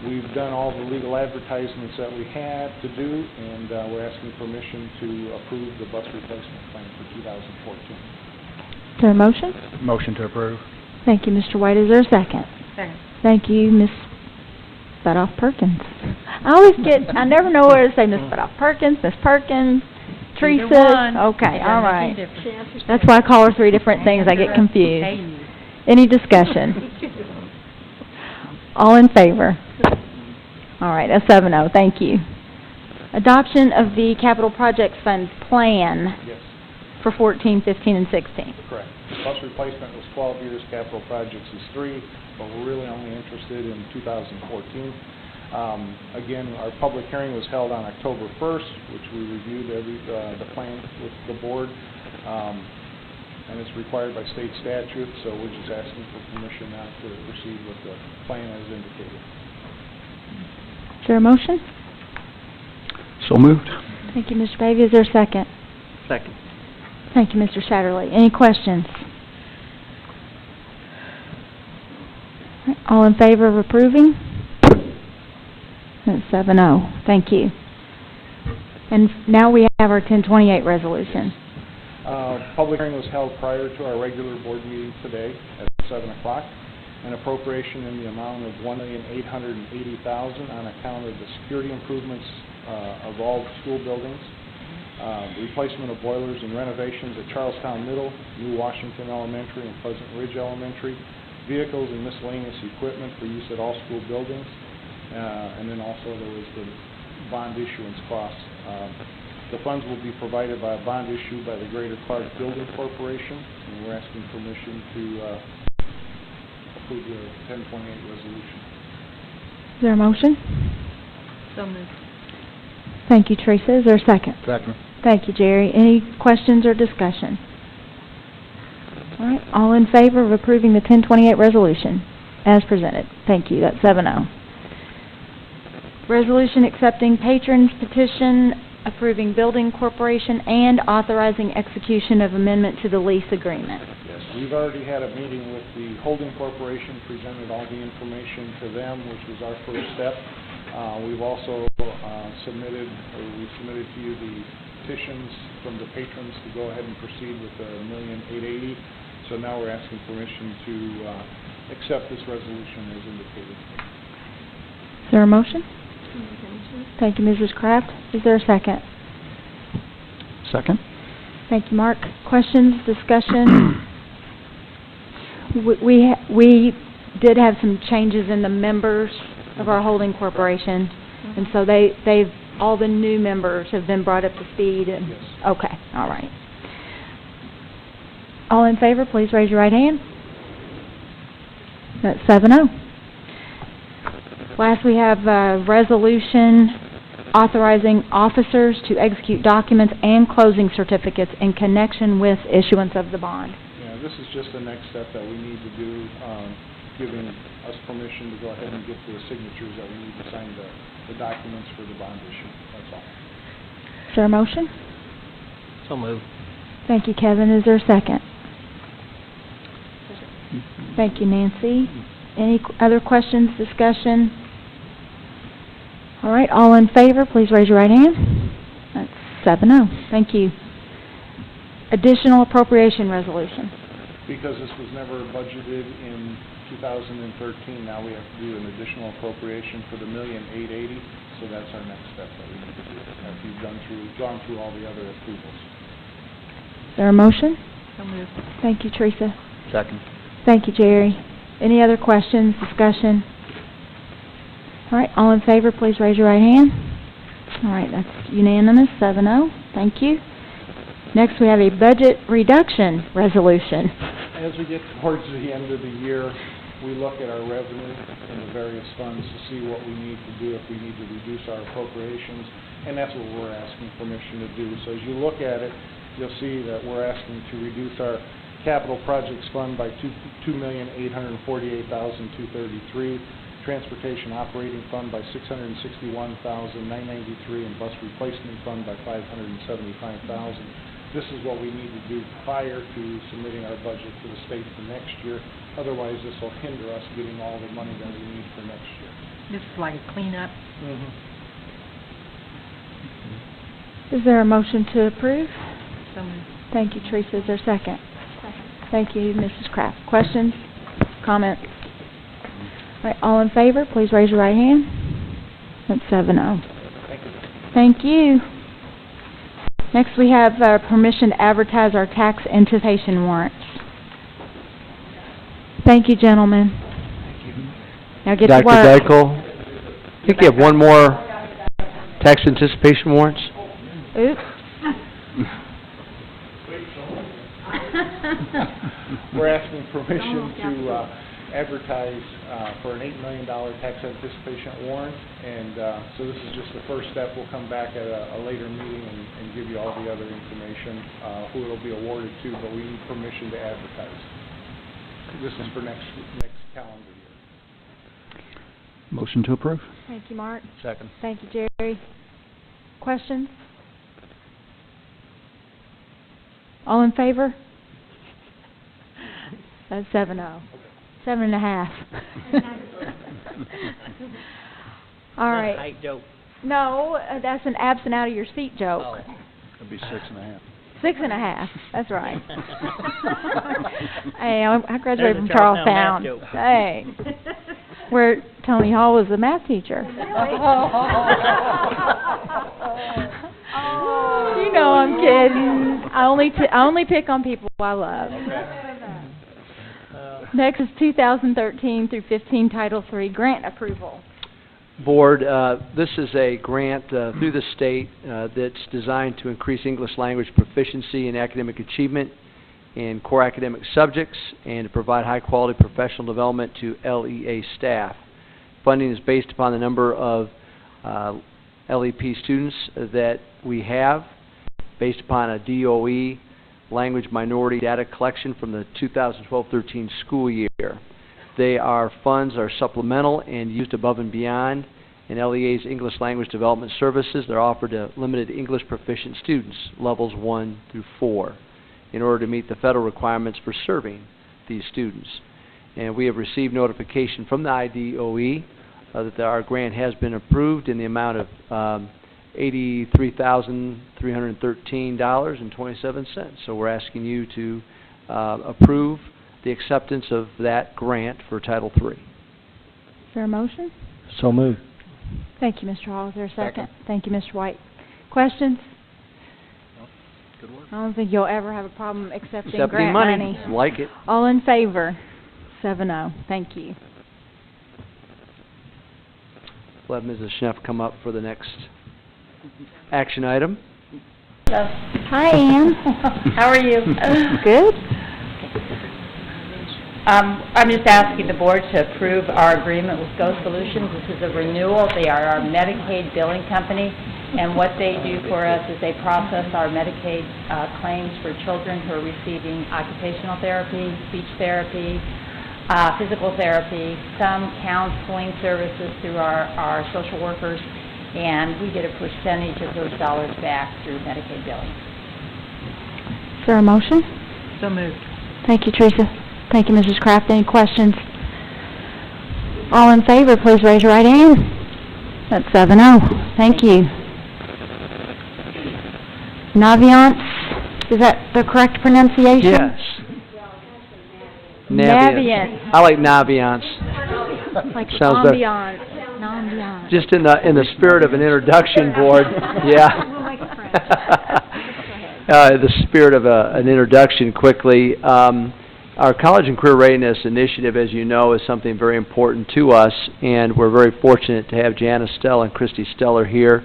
S2: We've done all the legal advertisements that we had to do, and we're asking permission to approve the bus replacement plan for 2014.
S1: Is there a motion?
S7: Motion to approve.
S1: Thank you, Mr. White. Is there a second?
S9: Second.
S1: Thank you, Ms. Butoff Perkins. I never know where to say Ms. Butoff Perkins, Ms. Perkins, Teresa.
S9: Either one.
S1: Okay,
S9: It
S1: all
S9: doesn't make
S1: right.
S9: any difference.
S10: She answers
S1: That's
S10: to
S1: why I call her 3 different things. I get confused.
S9: Hey.
S1: Any discussion? All in favor? All right, a 7-0. Thank you. Adoption of the Capital Projects Fund plan
S2: Yes.
S1: for 14, 15, and 16.
S2: Correct. Bus replacement was 12 years, capital projects is 3, but we're really only interested in 2014. Again, our public hearing was held on October 1st, which we reviewed the plan with the board, and it's required by state statute, so we're just asking for permission now to proceed with the plan as indicated.
S1: Is there a motion?
S8: So moved.
S1: Thank you, Mr. Pavey. Is there a second?
S3: Second.
S1: Thank you, Mr. Satterley. Any questions? All in favor of approving? That's 7-0. Thank you. And now we have our 1028 resolution.
S2: Public hearing was held prior to our regular board meeting today at 7 o'clock. An appropriation in the amount of $1,880,000 on account of the security improvements of all the school buildings. replacement of boilers and renovations at Charlestown Middle, New Washington Elementary, and Pleasant Ridge Elementary, vehicles and miscellaneous equipment for use at all school buildings, and then also there was the bond issuance costs. The funds will be provided by a bond issued by the Greater Clark Building Corporation, and we're asking permission to approve the 1028 resolution.
S1: Is there a motion?
S9: So moved.
S1: Thank you, Teresa. Is there a second?
S7: Second.
S1: Thank you, Jerry. Any questions or discussion? All right, all in favor of approving the 1028 resolution as presented? Thank you. That's 7-0. Resolution accepting patrons petition, approving building corporation, and authorizing execution of amendment to the lease agreement.
S2: Yes, we've already had a meeting with the holding corporation, presented all the information to them, which was our first step. We've also submitted to you the petitions from the patrons to go ahead and proceed with the $1,880,000. So now we're asking permission to accept this resolution as indicated.
S1: Is there a motion? Thank you, Mrs. Kraft. Is there a second?
S8: Second?
S1: Thank you, Mark. Questions, discussion? We did have some changes in the members of our holding corporation, and so they've all the new members have been brought up to speed. And
S2: Yes.
S1: Okay, all right. All in favor, please raise your right hand. That's 7-0. Last, we have a resolution authorizing officers to execute documents and closing certificates in connection with issuance of the bond.
S2: Yeah, this is just the next step that we need to do, giving us permission to go ahead and get the signatures that we need to sign the documents for the bond issue. That's all.
S1: Is there a motion?
S3: So moved.
S1: Thank you, Kevin. Is there a second? Thank you, Nancy. Any other questions, discussion? All right, all in favor, please raise your right hand. That's 7-0. Thank you. Additional appropriation resolution.
S2: Because this was never budgeted in 2013, now we have to do an additional appropriation for the $1,880,000, so that's our next step that we need to do, after you've gone through all the other approvals.
S1: Is there a motion?
S9: So moved.
S1: Thank you, Teresa.
S7: Second.
S1: Thank you, Jerry. Any other questions, discussion? All right, all in favor, please raise your right hand. All right, that's unanimous, 7-0. Thank you. Next, we have a budget reduction resolution.
S2: As we get towards the end of the year, we look at our revenue in the various funds to see what we need to do, if we need to reduce our appropriations, and that's what we're asking permission to do. So as you look at it, you'll see that we're asking to reduce our capital projects fund by $2,848,233, transportation operating fund by $661,993, and bus replacement fund by $575,000. This is what we need to do prior to submitting our budget to the state for next year. Otherwise, this will hinder us getting all the money that we need for next year.
S9: This is like a cleanup.
S1: Is there a motion to approve?
S9: So moved.
S1: Thank you, Teresa. Is there a second?
S10: Second.
S1: Thank you, Mrs. Kraft. Questions? Comments? All right, all in favor, please raise your right hand. That's 7-0.
S2: Thank you.
S1: Thank you. Next, we have permission to advertise our tax anticipation warrants. Thank you, gentlemen. Now get to work.
S11: Dr. Deichel, I think you have one more tax anticipation warrants?
S1: Oops.
S2: We're asking permission to advertise for an $8 million tax anticipation warrant, and so this is just the first step. We'll come back at a later meeting and give you all the other information, who it'll be awarded to, but we need permission to advertise. This is for next calendar year.
S8: Motion to approve.
S1: Thank you, Mark.
S7: Second.
S1: Thank you, Jerry. Questions? All in favor? That's 7-0. 7.5. All right.
S3: Height joke.
S1: No, that's an absent out of your seat joke.
S3: Oh.
S7: It'd be 6.5.
S1: 6.5. That's right. Hey, I graduated
S3: There's
S1: from
S3: a Charlestown
S1: Charlestown.
S3: math joke.
S1: Hey, where Tony Hall was the math teacher. You know I'm kidding. I only pick on people I love. Next is 2013 through 15 Title III grant approval.
S5: Board, this is a grant through the state that's designed to increase English language proficiency and academic achievement in core academic subjects and to provide high-quality professional development to LEA staff. Funding is based upon the number of LEP students that we have, based upon a DOE language minority data collection from the 2012-13 school year. Funds are supplemental and used above and beyond in LEA's English language development services. They're offered to limited English proficient students, levels 1 through 4, in order to meet the federal requirements for serving these students. And we have received notification from the IDOE that our grant has been approved in the amount of $83,313.27. So we're asking you to approve the acceptance of that grant for Title III.
S1: Is there a motion?
S4: So moved.
S1: Thank you, Mr. Hall. Is there a second? Thank you, Mr. White. Questions?
S5: Good work.
S1: I don't think you'll ever have a problem accepting
S5: Accepting
S1: grant
S5: money. Like it.
S1: All in favor? 7-0. Thank you.
S5: We'll have Mrs. Schneff come up for the next action item.
S10: Hello. Hi, Ann. How are you?
S1: Good.
S6: I'm just asking the board to approve our agreement with Go Solutions. This is a renewal. They are our Medicaid billing company, and what they do for us is they process our Medicaid claims for children who are receiving occupational therapy, speech therapy, physical therapy, some counseling services through our social workers, and we get a percentage of those dollars back through Medicaid billing.
S1: Is there a motion?
S9: So moved.
S1: Thank you, Teresa. Thank you, Mrs. Kraft. Any questions? All in favor, please raise your right hand. That's 7-0. Thank you. Naviance, is that the correct pronunciation?
S5: Yes.
S1: Naviance.
S5: I like Naviance.
S1: Like
S5: Sounds better.
S1: ambiance. Nambiance.
S5: Just in the spirit of an introduction, board. Yeah. The spirit of an introduction quickly. Our College and Career Readiness Initiative, as you know, is something very important to us, and we're very fortunate to have Janice Stell and Christy Steller here,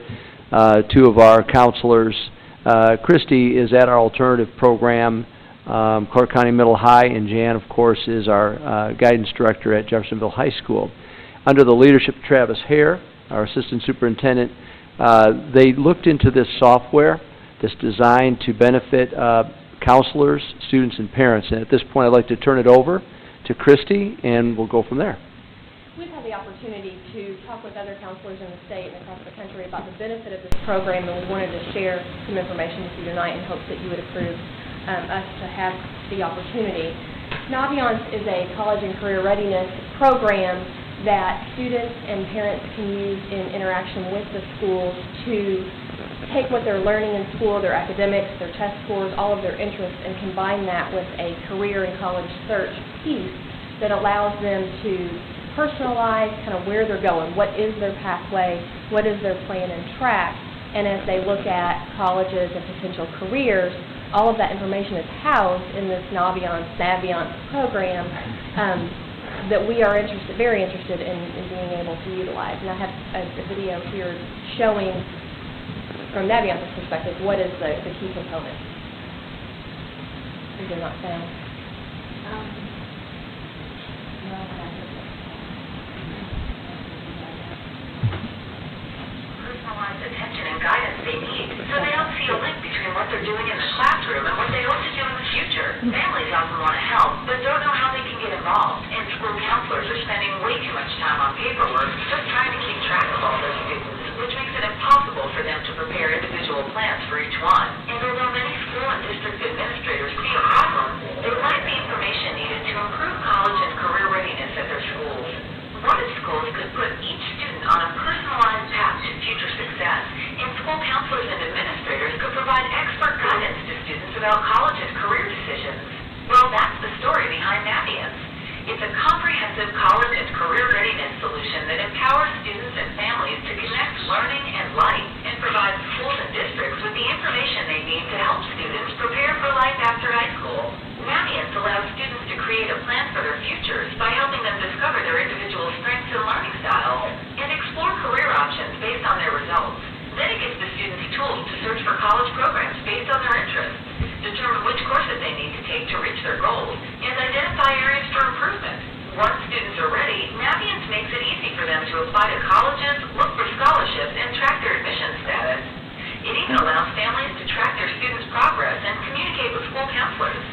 S5: two of our counselors. Christy is at our alternative program, Clark County Middle High, and Jan, of course, is our guidance director at Jeffersonville High School. Under the leadership of Travis Hare, our assistant superintendent, they looked into this software that's designed to benefit counselors, students, and parents. And at this point, I'd like to turn it over to Christy, and we'll go from there.
S12: We've had the opportunity to talk with other counselors in the state and across the country about the benefit of this program, and we wanted to share some information with you tonight in hopes that you would approve us to have the opportunity. Naviance is a college and career readiness program that students and parents can use in interaction with the schools to take what they're learning in school, their academics, their test scores, all of their interests, and combine that with a career and college search piece that allows them to personalize kind of where they're going, what is their pathway, what is their plan and track, and as they look at colleges and potential careers, all of that information is housed in this Naviance program that we are very interested in being able to utilize. And I have a video here showing, from Naviance's perspective, what is the key component. These are not found.
S13: Personalized attention and guidance they need, so they don't see a link between what they're doing in the classroom and what they hope to do in the future. Families often want to help, but don't know how they can get involved, and school counselors are spending way too much time on paperwork just trying to keep track of all their students, which makes it impossible for them to prepare individual plans for each one. And although many school and district administrators see a problem, there might be information needed to improve college and career readiness at their schools. What if schools could put each student on a personalized path to future success, and school counselors and administrators could provide expert guidance to students about college and career decisions? Well, that's the story behind Naviance. It's a comprehensive college and career readiness solution that empowers students and families to connect learning and life and provides schools and districts with Guidance allows students to create a plan for their futures by helping them discover their individual strengths and learning styles and explore career options based on their results. Then it gives the students tools to search for college programs based on their interests, determine which courses they need to take to reach their goals, and identify areas for improvement. Once students are ready, Navient makes it easy for them to apply to colleges, look for scholarships, and track their admission status. It even allows families to track their students' progress and communicate with school counselors.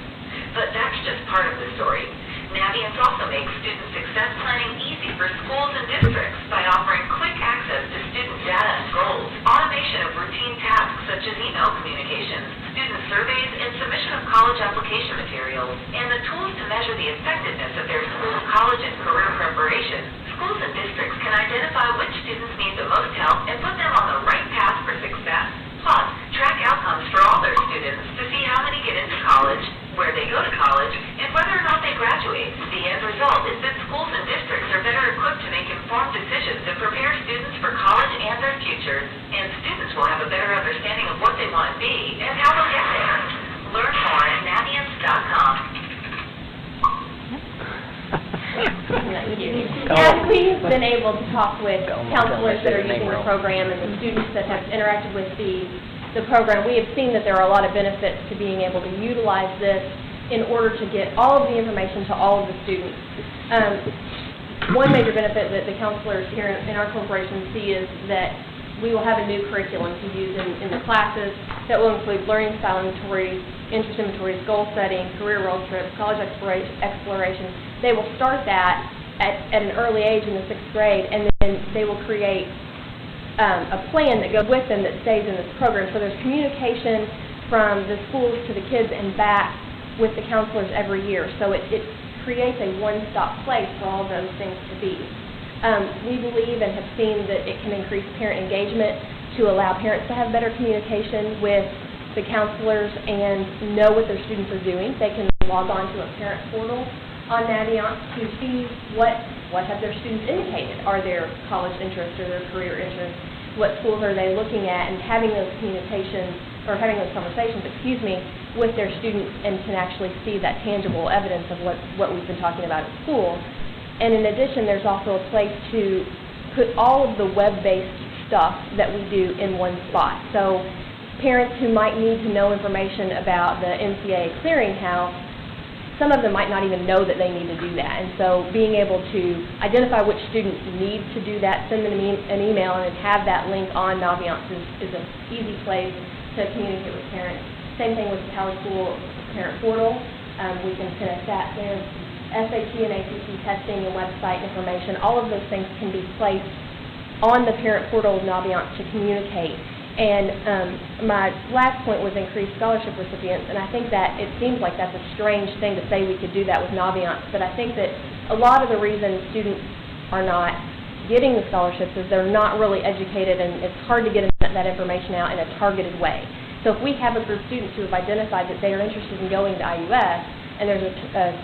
S13: But that's just part of the story. Navient also makes student success planning easy for schools and districts by offering quick access to student data and goals, automation of routine tasks such as email communications, student surveys, and submission of college application materials, and the tools to measure the effectiveness of their school's college and career preparation. Schools and districts can identify which students need the most help and put them on the right path for success. Plus, track outcomes for all their students to see how many get into college, where they go to college, and whether or not they graduate. The end result is that schools and districts are better equipped to make informed decisions and prepare students for college and their futures, and students will have a better understanding of what they want to be and how they'll get there. Learn more at Navient.com.
S12: As we've been able to talk with counselors that are using the program and the students that have interacted with the program, we have seen that there are a lot of benefits to being able to utilize this in order to get all of the information to all of the students. One major benefit that the counselors here in our corporation see is that we will have a new curriculum to use in the classes that will include learning style inventories, interest inventories, goal setting, career road trips, college exploration. They will start that at an early age in the 6th grade, and then they will create a plan that goes with them that stays in this program. So there's communication from the schools to the kids and back with the counselors every year. So it creates a one-stop place for all those things to be. We believe and have seen that it can increase parent engagement to allow parents to have better communication with the counselors and know what their students are doing. They can log on to a parent portal on Navient to see what have their students indicated. Are their college interests or their career interests? What schools are they looking at? And having those communications, or having those conversations, with their students, and can actually see that tangible evidence of what we've been talking about at school. And in addition, there's also a place to put all of the web-based stuff that we do in one spot. So parents who might need to know information about the NCAA clearinghouse, some of them might not even know that they need to do that. And so being able to identify which students need to do that, send them an email, and have that link on Navient is an easy place to communicate with parents. Same thing with the Power School Parent Portal. We can connect that there. SAT and ACT testing and website information, all of those things can be placed on the parent portal of Navient to communicate. And my last point was increased scholarship recipients, and I think that it seems like that's a strange thing to say we could do that with Navient, but I think that a lot of the reason students are not getting the scholarships is they're not really educated, and it's hard to get that information out in a targeted way. So if we have a group of students who have identified that they are interested in going to IUS, and there's a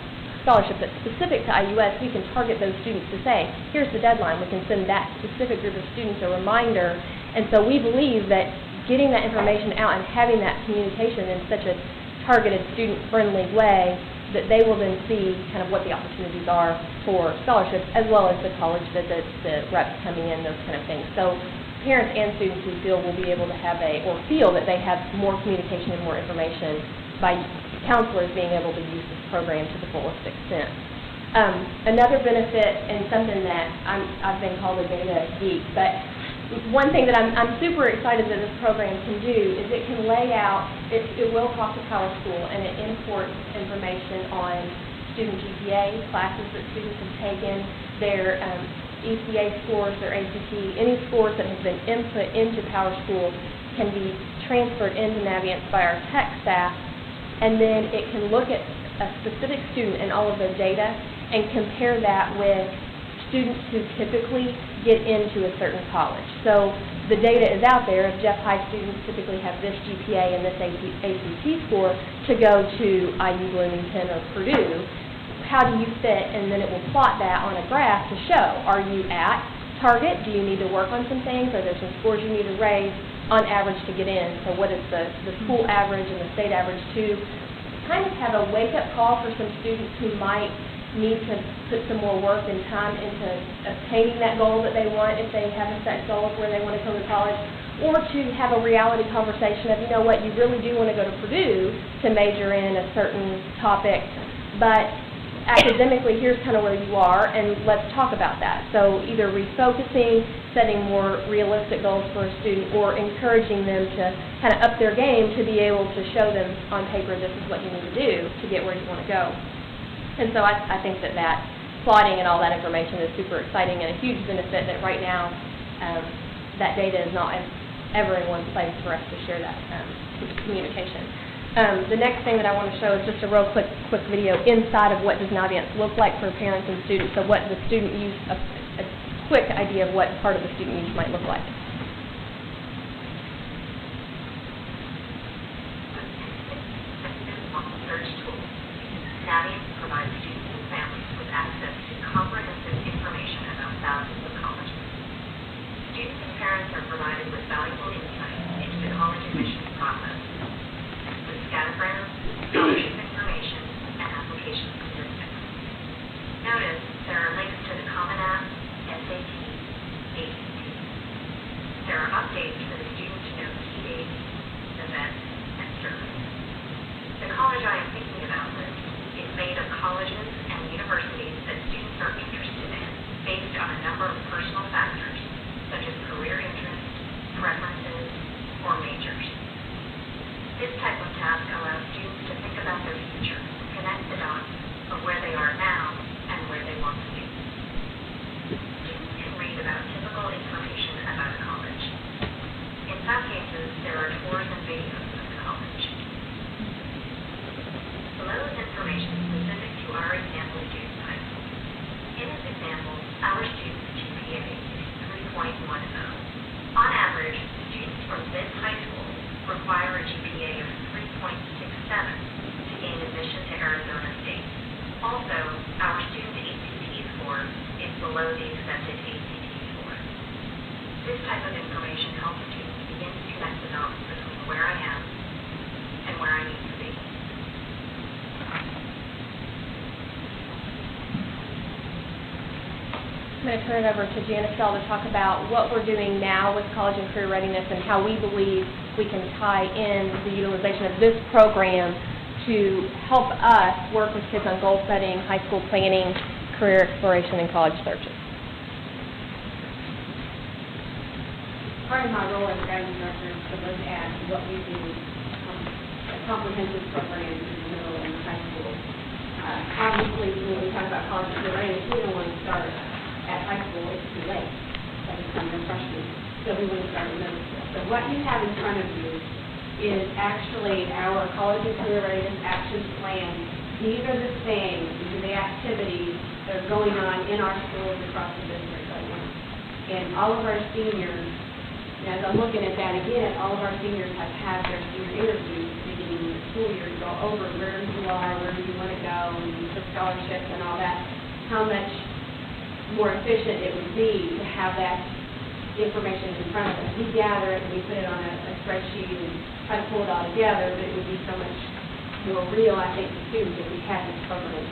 S12: scholarship that's specific to IUS, we can target those students to say, here's the deadline. We can send that specific group of students a reminder. And so we believe that getting that information out and having that communication in such a targeted, student-friendly way, that they will then see kind of what the opportunities are for scholarships, as well as the college visits, the reps coming in, those kind of things. So parents and students, we feel, will be able to have feel that they have more communication and more information by counselors being able to use this program to the fullest extent. Another benefit, and something that I've been called a data geek, but one thing that I'm super excited that this program can do is it can lay out, it will talk to Power School, and it imports information on student GPA, classes that students have taken, their ECA scores, their ACT, any scores that have been input into Power School can be transferred into Navient by our tech staff, and then it can look at a specific student and all of their data and compare that with students who typically get into a certain college. So the data is out there. If Jeff High students typically have this GPA and this ACT score to go to IU Bloomington or Purdue, how do you fit? And then it will plot that on a graph to show, are you at target? Do you need to work on some things? Are there some scores you need to raise on average to get in? So what is the school average and the state average to kind of have a wake-up call for some students who might need to put some more work and time into obtaining that goal that they want if they haven't set goals where they want to come to college, or to have a reality conversation of, you know what, you really do want to go to Purdue to major in a certain topic, but academically, here's kind of where you are, and let's talk about that. So either refocusing, setting more realistic goals for a student, or encouraging them to kind of up their game to be able to show them on paper this is what you need to do to get where you want to go. And so I think that plotting and all that information is super exciting and a huge benefit that right now that data is not ever in one place for us to share that communication. The next thing that I want to show is just a real quick video inside of what does Navient look like for parents and students, so what the student use, a quick idea of what part of the student use might look like.
S13: Navient provides students and families with access to comprehensive information about thousands of colleges. Students and parents are provided with valuable insight into the college admissions process, with scattergrams, scholarship information, and application statistics. Notice there are links to the Common App, SAT, ACT. There are updates for the student to know key dates, events, and surveys. The college I am thinking about list is made of colleges and universities that students are interested in based on a number of personal factors, such as career interests, preferences, or majors. This type of task allows students to think about their future and connect the dots of where they are now and where they want to be. Students can read about typical information about a college. In some cases, there are tours and videos of the college. Below is information specific to our example student type. In this example, our student's GPA is 3.10. On average, students from this high school require a GPA of 3.67 to gain admission to Arizona State. Also, our student ACT score is below the accepted ACT score. This type of information helps students begin to connect the dots between where I am and where I need to be.
S12: I'm going to turn it over to Janice Bell to talk about what we're doing now with college and career readiness and how we believe we can tie in the utilization of this program to help us work with kids on goal setting, high school planning, career exploration, and college searches.
S14: Part of my role as guidance director is to look at what we do, a comprehensive program in the middle and high school. Obviously, when we talk about college and career readiness, we don't want to start at high school, it's too late. By the time they're freshmen. So we want to start in middle school. So what you have in front of you is actually our college and career readiness action plan. These are the things, these are the activities that are going on in our schools across the district right now. And all of our seniors, as I'm looking at that again, all of our seniors have had their senior interviews at the beginning of the school year to go over where you are, where you want to go, and the scholarships and all that, how much more efficient it would be to have that information in front of us. We gather it and we put it on a spreadsheet and try to pull it all together, but it would be so much more real, I think, to students if we had this program.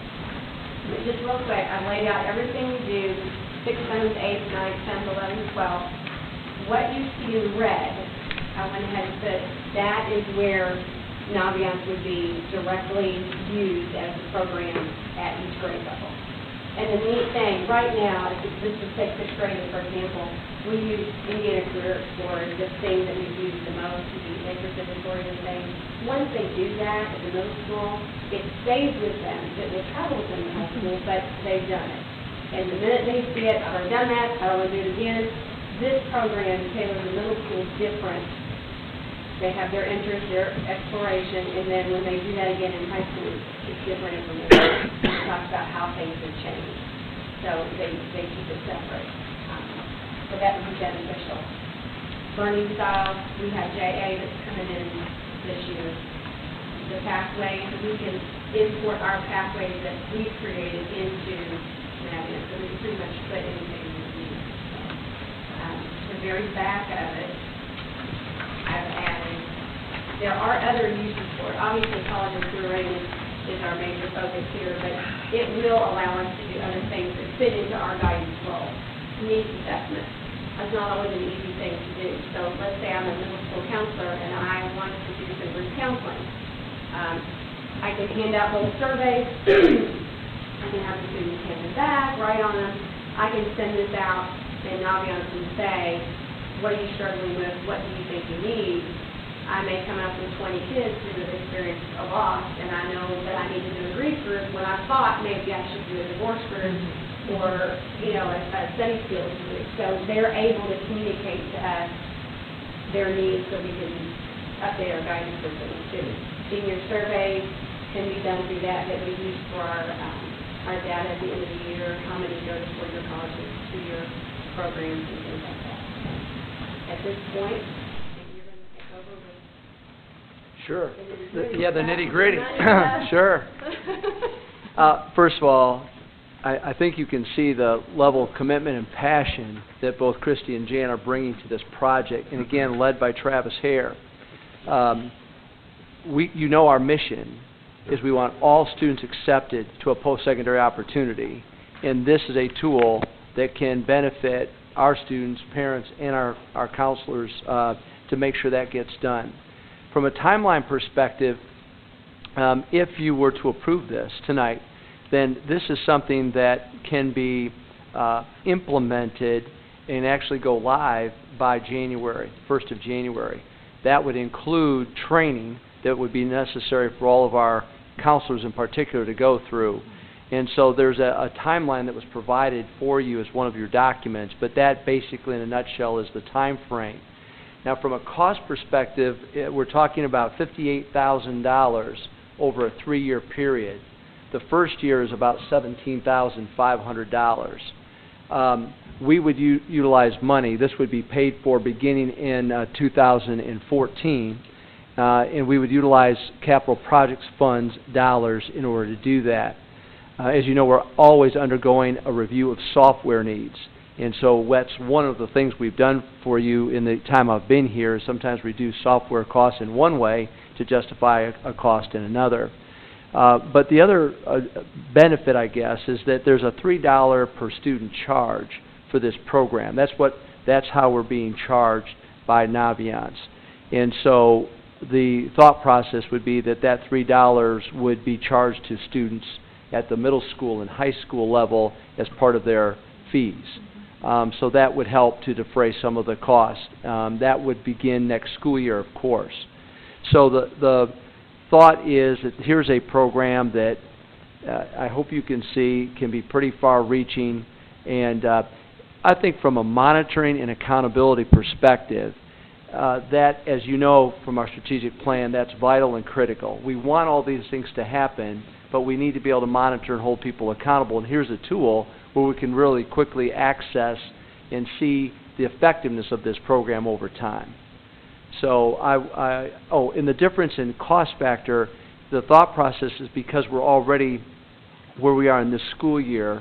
S14: But just real quick, I've laid out everything we do, 6th, 7th, 8th, 9th, 10th, 11th, 12th. What you see in red, I went ahead and put, that is where Navient would be directly used as a program at each grade level. And the neat thing, right now, if this is take 6th grade, for example, we use Indiana Career Explorer, the thing that we've used the most, the interest inventory and things. Once they do that at the middle school, it stays with them. It will travel with them in high school, but they've done it. And the minute they see it, I've already done that, I don't want to do it again. This program, tailored to middle school, is different. They have their interest, their exploration, and then when they do that again in high school, it's different information. It talks about how things have changed. So they keep it separate. So that would be beneficial. Learning styles, we have JA that's coming in this year. The pathways, we can import our pathways that we've created into Navient. So we can pretty much put anything we need. The very back of it, I've added There are other uses for it. Obviously, college and career readiness is our major focus here, but it will allow us to do other things that fit into our guidance role. Needs assessment. That's not always an easy thing to do. So let's say I'm a middle school counselor and I want to do some group counseling. I can hand out little surveys. I can have the students hand them back, write on them. I can send this out and Naviance can say, what are you struggling with? What do you think you need? I may come up with 20 kids who have experienced a loss, and I know that I need to do a grief group when I thought maybe I should do a divorce group or, a study skills group. So they're able to communicate to us their needs so we can update our guidance for the students. Senior surveys can be done through that we use for our data at the end of the year, how many go to four-year colleges, two-year programs, and things like that. At this point, you're going to take over with
S5: Sure.
S14: the
S5: nitty-gritty. Sure. First of all, I think you can see the level of commitment and passion that both Christy and Jan are bringing to this project, and again, led by Travis Hare. Our mission is we want all students accepted to a post-secondary opportunity, and this is a tool that can benefit our students, parents, and our counselors to make sure that gets done. From a timeline perspective, if you were to approve this tonight, then this is something that can be implemented and actually go live by January, 1st of January. That would include training that would be necessary for all of our counselors in particular to go through. And so there's a timeline that was provided for you as one of your documents, but that basically in a nutshell is the time frame. Now from a cost perspective, we're talking about $58,000 over a 3-year period. The first year is about $17,500. We would utilize money. This would be paid for beginning in 2014. And we would utilize capital projects funds dollars in order to do that. As you know, we're always undergoing a review of software needs. And so that's one of the things we've done for you in the time I've been here, is sometimes reduce software costs in one way to justify a cost in another. But the other benefit, I guess, is that there's a $3 per student charge for this program. That's how we're being charged by Naviance. And so the thought process would be that $3 would be charged to students at the middle school and high school level as part of their fees. So that would help to defray some of the cost. That would begin next school year, of course. So the thought is that here's a program that I hope you can see can be pretty far-reaching, and I think from a monitoring and accountability perspective, that, as you know from our strategic plan, that's vital and critical. We want all these things to happen, but we need to be able to monitor and hold people accountable. And here's a tool where we can really quickly access and see the effectiveness of this program over time. So and the difference in cost factor, the thought process is because we're already where we are in this school year,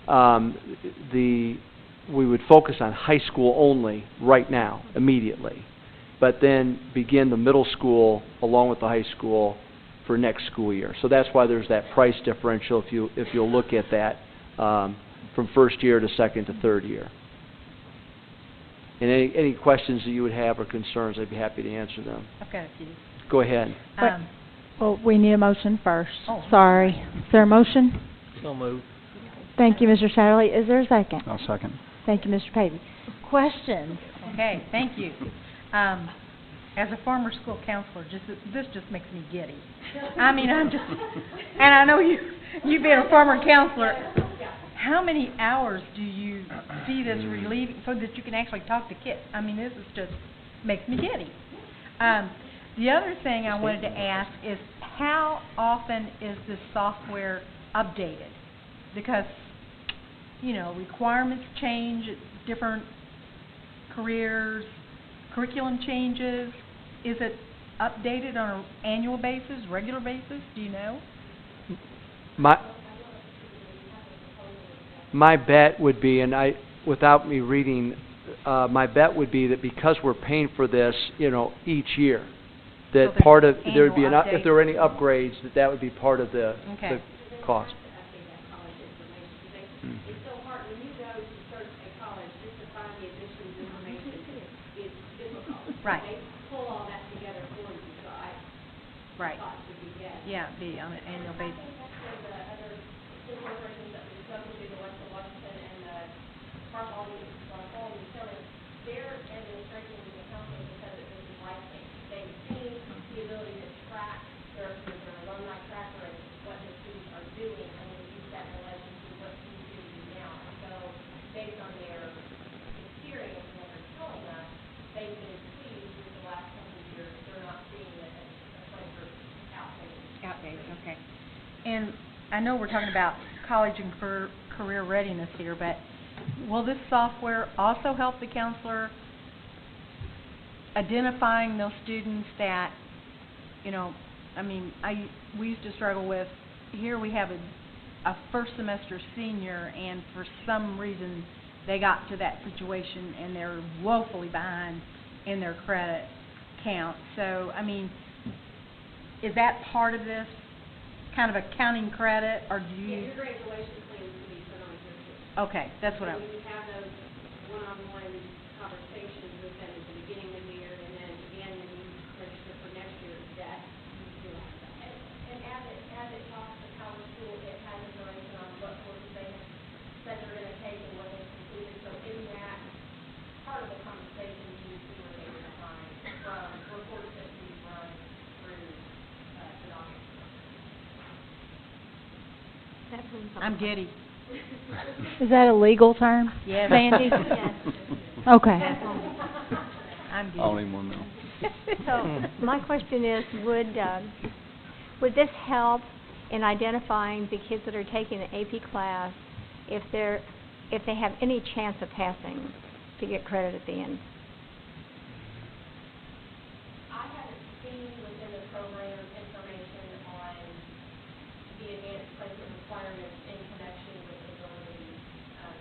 S5: we would focus on high school only right now, immediately, but then begin the middle school along with the high school for next school year. So that's why there's that price differential if you'll look at that from first year to second to third year. And any questions that you would have or concerns, I'd be happy to answer them.
S9: I've got a few.
S5: Go ahead.
S1: Well, we need a motion first.
S9: Oh.
S1: Sorry. Is there a motion?
S3: So moved.
S1: Thank you, Mr. Satterley. Is there a second?
S8: I'll second.
S1: Thank you, Mr. Pavey. Questions?
S9: Okay, thank you. As a former school counselor, this just makes me giddy. I mean, and I know you being a former counselor, how many hours do you see this relieving so that you can actually talk to kids? I mean, this is just makes me giddy. The other thing I wanted to ask is, how often is this software updated? Because, requirements change, different careers, curriculum changes. Is it updated on an annual basis, regular basis? Do you know?
S5: My bet would be, without me reading, my bet would be that because we're paying for this, each year, that
S9: there's
S5: part of,
S9: annual
S5: there would be an, if
S9: update.
S5: there were any upgrades, that would be part of the
S9: Okay.
S5: cost.
S14: It's so hard, when you go to search a college, just to find the admissions information is difficult.
S9: Right.
S14: They pull all that together for you, so I
S9: Right.
S14: thought it would be best.
S9: Yeah, be on an annual basis.
S12: I think that's where the other corporations that we discussed would be the ones from Washington and the Bartholomew County. Their administration is accountable because it is licensing. They've seen the ability to track their alumni tracker and what the students are doing, and then use that in relation to what students do now. And so, based on their experience and what they're telling us, they've been pleased with the last couple of years. They're not seeing it as a place for outdated.
S9: Okay. And I know we're talking about college and career readiness here, but will this software also help the counselor identifying those students that, we used to struggle with, here we have a first semester senior, and for some reason they got to that situation and they're woefully behind in their credit count. So, is that part of this, kind of accounting credit, or do you?
S14: Yeah, your graduation plan is to be put on here too.
S9: Okay, that's what
S14: So
S9: I.
S14: we would have those one-on-one conversations with them at the beginning of the year, and then again, when you register for next year, that you do have that.
S12: And as it talks to college school, it has information on what courses they have said they're going to take and what they've completed. So in that part of the conversation, you see what they were behind from reports that we've run through economics.
S9: I'm giddy.
S1: Is that a legal term?
S9: Yes.
S1: Sandy?
S10: Yes.
S1: Okay.
S9: I'm giddy.
S8: I don't even want to know.
S10: So, my question is, would this help in identifying the kids that are taking the AP class if they have any chance of passing to get credit at the end?
S12: I haven't seen within the program information on the advanced placement requirements in connection with ability in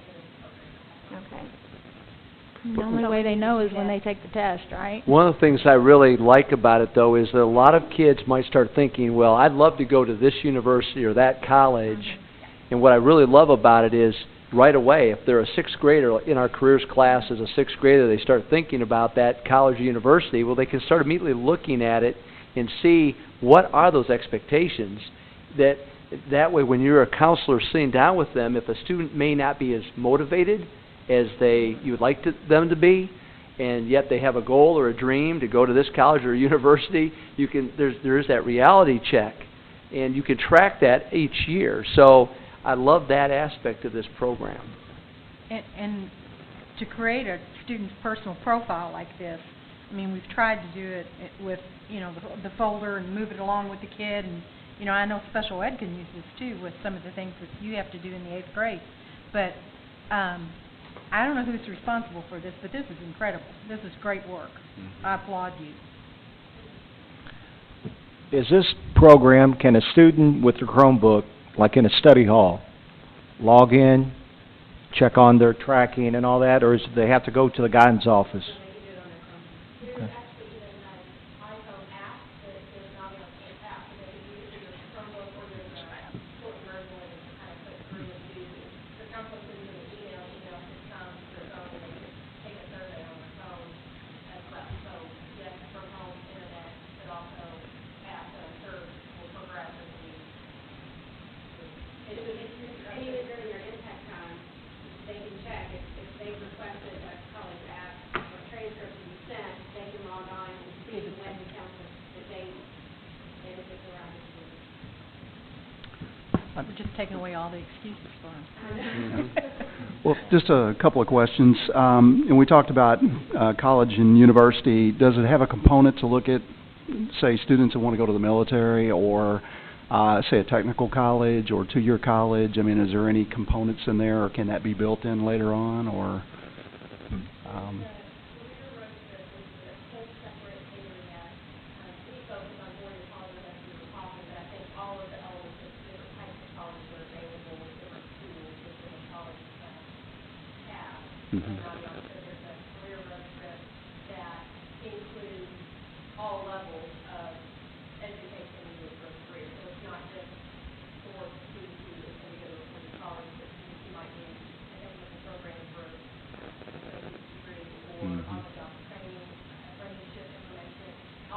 S12: this program.
S10: Okay.
S1: The only way they know is when they take the test, right?
S5: One of the things I really like about it, though, is that a lot of kids might start thinking, well, I'd love to go to this university or that college. And what I really love about it is right away, if they're a sixth grader, in our careers class as a sixth grader, they start thinking about that college or university, well, they can start immediately looking at it and see what are those expectations. That way, when you're a counselor sitting down with them, if a student may not be as motivated as you would like them to be, and yet they have a goal or a dream to go to this college or university, there is that reality check, and you can track that each year. So I love that aspect of this program.
S9: And to create a student's personal profile like this, we've tried to do it with, the folder and move it along with the kid, and, I know special ed can use this too with some of the things that you have to do in the 8th grade. But I don't know who's responsible for this, but this is incredible. This is great work. I applaud you.
S4: Is this program, can a student with their Chromebook, like in a study hall, log in, check on their tracking and all that, or do they have to go to the guidance office?
S12: There's actually even an iPhone app that is not on the app, so they can use it either Chromebook or there's a short version where they can kind of click through and do the counselor sends them an email just comes to their phone, and they can take a survey on their phone as well. So yes, from home, internet, but also app that I'm sure will progress as we.
S14: And even during their impact time, they can check if they've requested a college app or transcript to be sent, they can log on and see when the counselor, the date, and if it's around the student.
S9: We're just taking away all the excuses for them.
S8: Well, just a couple of questions. And we talked about college and university. Does it have a component to look at, say, students that want to go to the military or, say, a technical college or two-year college? Is there any components in there, or can that be built in later on, or?
S12: There's a career road trip that includes all levels of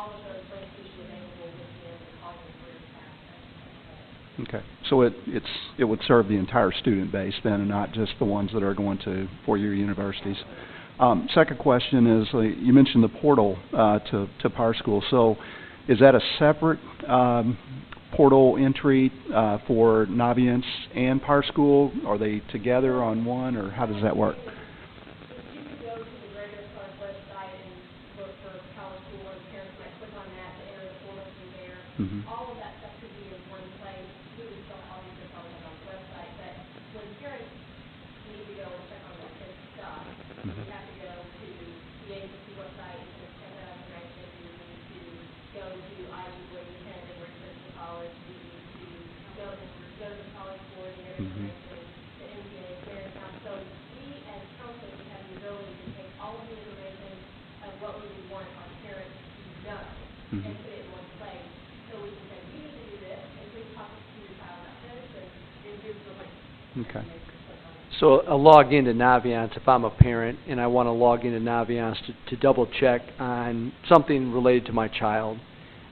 S12: all of those links will be available with them and all the career paths.
S8: Okay. So it would serve the entire student base then, and not just the ones that are going to four-year universities. Second question is, you mentioned the portal to Power School. So is that a separate portal entry for Naviance and Power School? Are they together on one, or how does that work?
S12: You can go to the Greater Clark website and look for Power School, and parents might click on that to enter the portal through there. All of that stuff could be in one place. We would still have all these information on the website, but when parents need to go and check on their kids' stuff, you have to go to the agency website and check that information. You need to go to IU where you can and research the college. You need to go to the college board and get information, the MBA, parent account. So we as counselors have the ability to take all of the information of what we would want our parents to know and put it in one place. So we can say, you need to do this, and we talk to your child about this, and here's the link.
S5: Okay. So a log into Naviance, if I'm a parent and I want to log into Naviance to double check on something related to my child,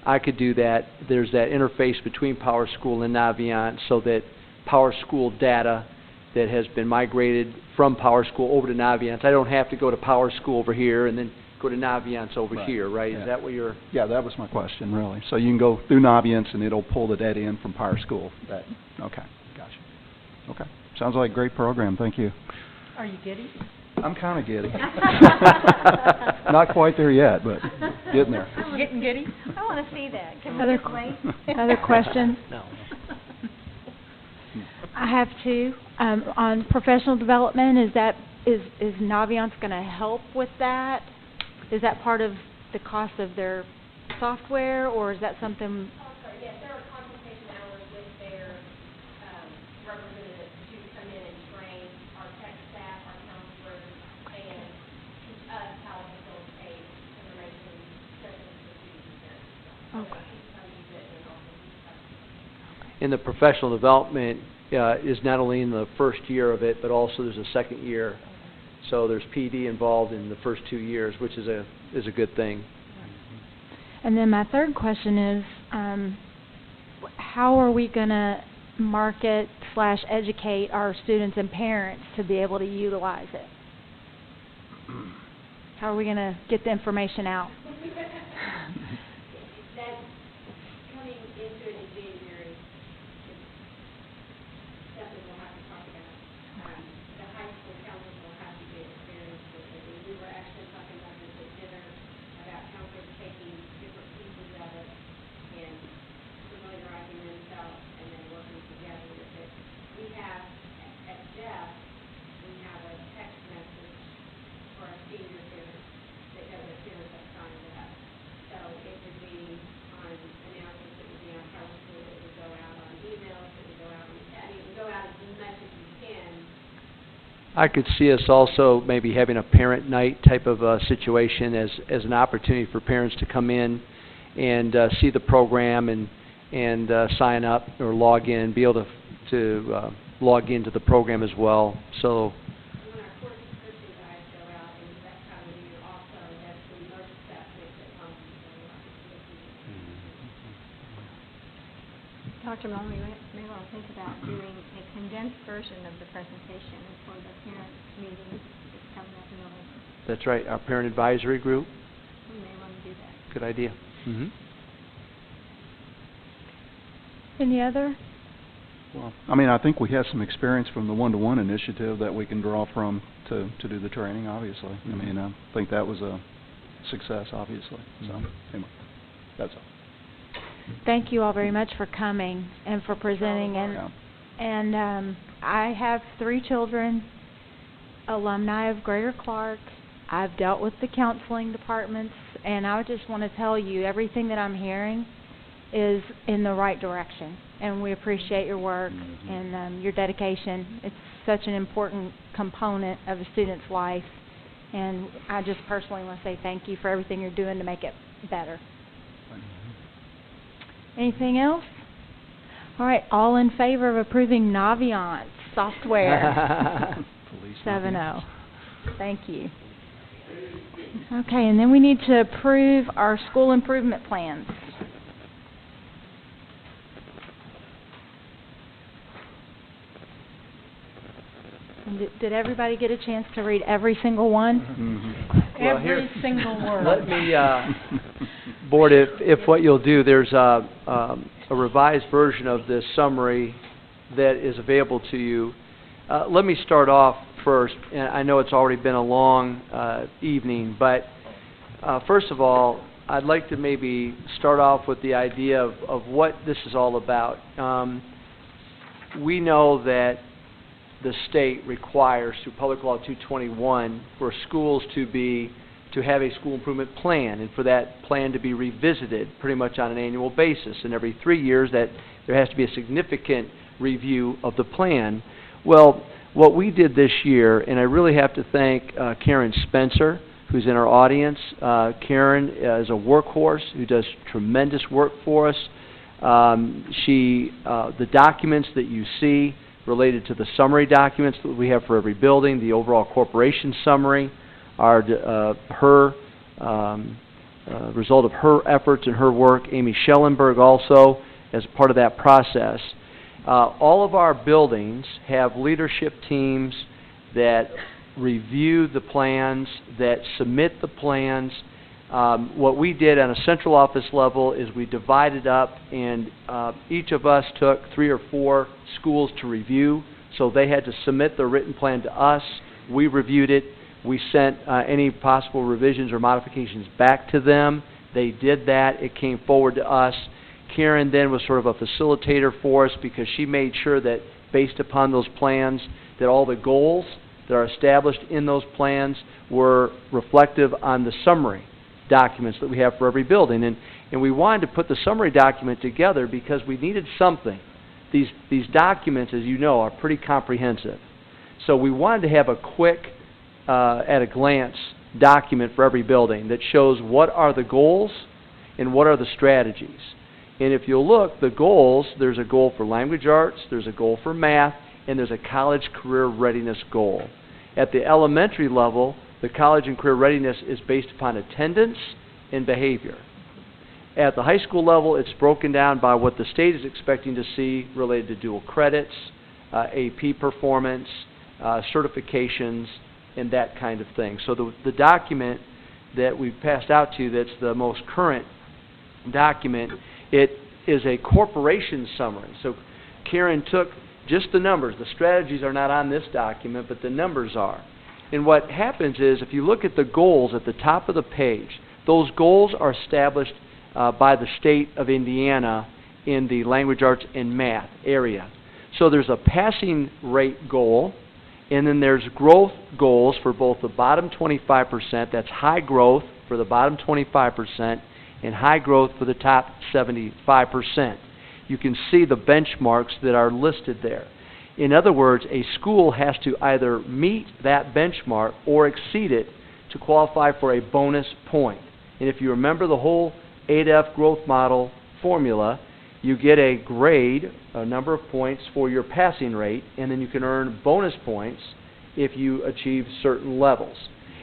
S5: I could do that. There's that interface between Power School and Naviance, so that Power School data that has been migrated from Power School over to Naviance, I don't have to go to Power School over here and then go to Naviance over here, right?
S8: Yeah.
S5: Is that what you're...
S8: Yeah, that was my question, really. So you can go through Naviance and it'll pull the data in from Power School. Okay, gotcha. Okay, sounds like a great program. Thank you.
S9: Are you giddy?
S8: I'm kind of giddy. Not quite there yet, but getting there.
S9: Getting giddy?
S10: I want to see that. Can we
S1: Other
S10: just wait?
S1: Other questions?
S3: No.
S1: I have two. On professional development, is Naviance going to help with that? Is that part of the cost of their software, or is that something?
S12: Oh, sorry, yes, there are consultation hours with their representatives to come in and train our tech staff, our counselors, and teach us how to facilitate information sessions for students and parents.
S1: Okay.
S12: How to use it and also teach us.
S5: And the professional development is not only in the first year of it, but also there's a second year. So there's PD involved in the first 2 years, which is a good thing.
S1: And then my third question is, how are we going to market / educate our students and parents to be able to utilize it? How are we going to get the information out?
S14: That coming into it in January is something we'll have to talk about. The high school counselors will have to get experience with it. And we were actually talking about this at dinner, about counselors taking different pieces of it and familiarizing themselves and then working together with it. We have, at Jeff, we have a text message for our senior parents that goes as soon as they sign it up. So it would be on announcements, it would be on Power School, it would go out on emails, it would go out on, it would go out as much as you can.
S5: I could see us also maybe having a parent night type of situation as an opportunity for parents to come in and see the program and sign up or log in, be able to log into the program as well. So
S14: And when our course description guides go out, and that's how we do also, that's when most stuff makes it home.
S10: Dr. Mulvey, maybe I'll think about doing a condensed version of the presentation for the parent meeting that's coming up in November.
S5: that's right, our parent advisory group,
S10: We may want to do that.
S5: good idea.
S1: Any other?
S8: Well, I mean, I think we have some experience from the one-to-one initiative that we can draw from to do the training, obviously. I mean, I think that was a success, obviously. So, anyway, that's all.
S1: Thank you all very much for coming and for presenting. And I have 3 children, alumni of Greater Clark. I've dealt with the counseling departments, and I just want to tell you everything that I'm hearing is in the right direction. And we appreciate your work and your dedication. It's such an important component of a student's life. And I just personally want to say thank you for everything you're doing to make it better. Anything else? All right, all in favor of approving Naviance software? 7-0. Thank you. Okay, and then we need to approve our school improvement plans. And did everybody get a chance to read every single one?
S5: Well,
S9: Every single word.
S5: Let me, Board, if what you'll do, there's a revised version of this summary that is available to you. Let me start off first, and I know it's already been a long evening, but first of all, I'd like to maybe start off with the idea of what this is all about. We know that the state requires through Public Law 221 for schools to have a school improvement plan, and for that plan to be revisited pretty much on an annual basis. And every 3 years that there has to be a significant review of the plan. Well, what we did this year, and I really have to thank Karen Spencer, who's in our audience. Karen is a workhorse who does tremendous work for us. The documents that you see related to the summary documents that we have for every building, the overall corporation summary, are result of her efforts and her work. Amy Schellenberg also as part of that process. All of our buildings have leadership teams that review the plans, that submit the plans. What we did on a central office level is we divided up, and each of us took 3 or 4 schools to review. So they had to submit their written plan to us. We reviewed it. We sent any possible revisions or modifications back to them. They did that. It came forward to us. Karen then was sort of a facilitator for us because she made sure that based upon those plans that all the goals that are established in those plans were reflective on the summary documents that we have for every building. And we wanted to put the summary document together because we needed something. These documents, as you know, are pretty comprehensive. So we wanted to have a quick, at a glance, document for every building that shows what are the goals and what are the strategies. And if you'll look, the goals, there's a goal for language arts, there's a goal for math, and there's a college career readiness goal. At the elementary level, the college and career readiness is based upon attendance and behavior. At the high school level, it's broken down by what the state is expecting to see related to dual credits, AP performance, certifications, and that kind of thing. So the document that we've passed out to you that's the most current document, it is a corporation summary. So Karen took just the numbers. The strategies are not on this document, but the numbers are. And what happens is, if you look at the goals at the top of the page, those goals are established by the state of Indiana in the language arts and math area. So there's a passing rate goal, and then there's growth goals for both the bottom 25%, that's high growth for the bottom 25%, and high growth for the top 75%. You can see the benchmarks that are listed there. In other words, a school has to either meet that benchmark or exceed it to qualify for a bonus point. And if you remember the whole 8F growth model formula, you get a grade, a number of points for your passing rate, and then you can earn bonus points if you achieve certain levels.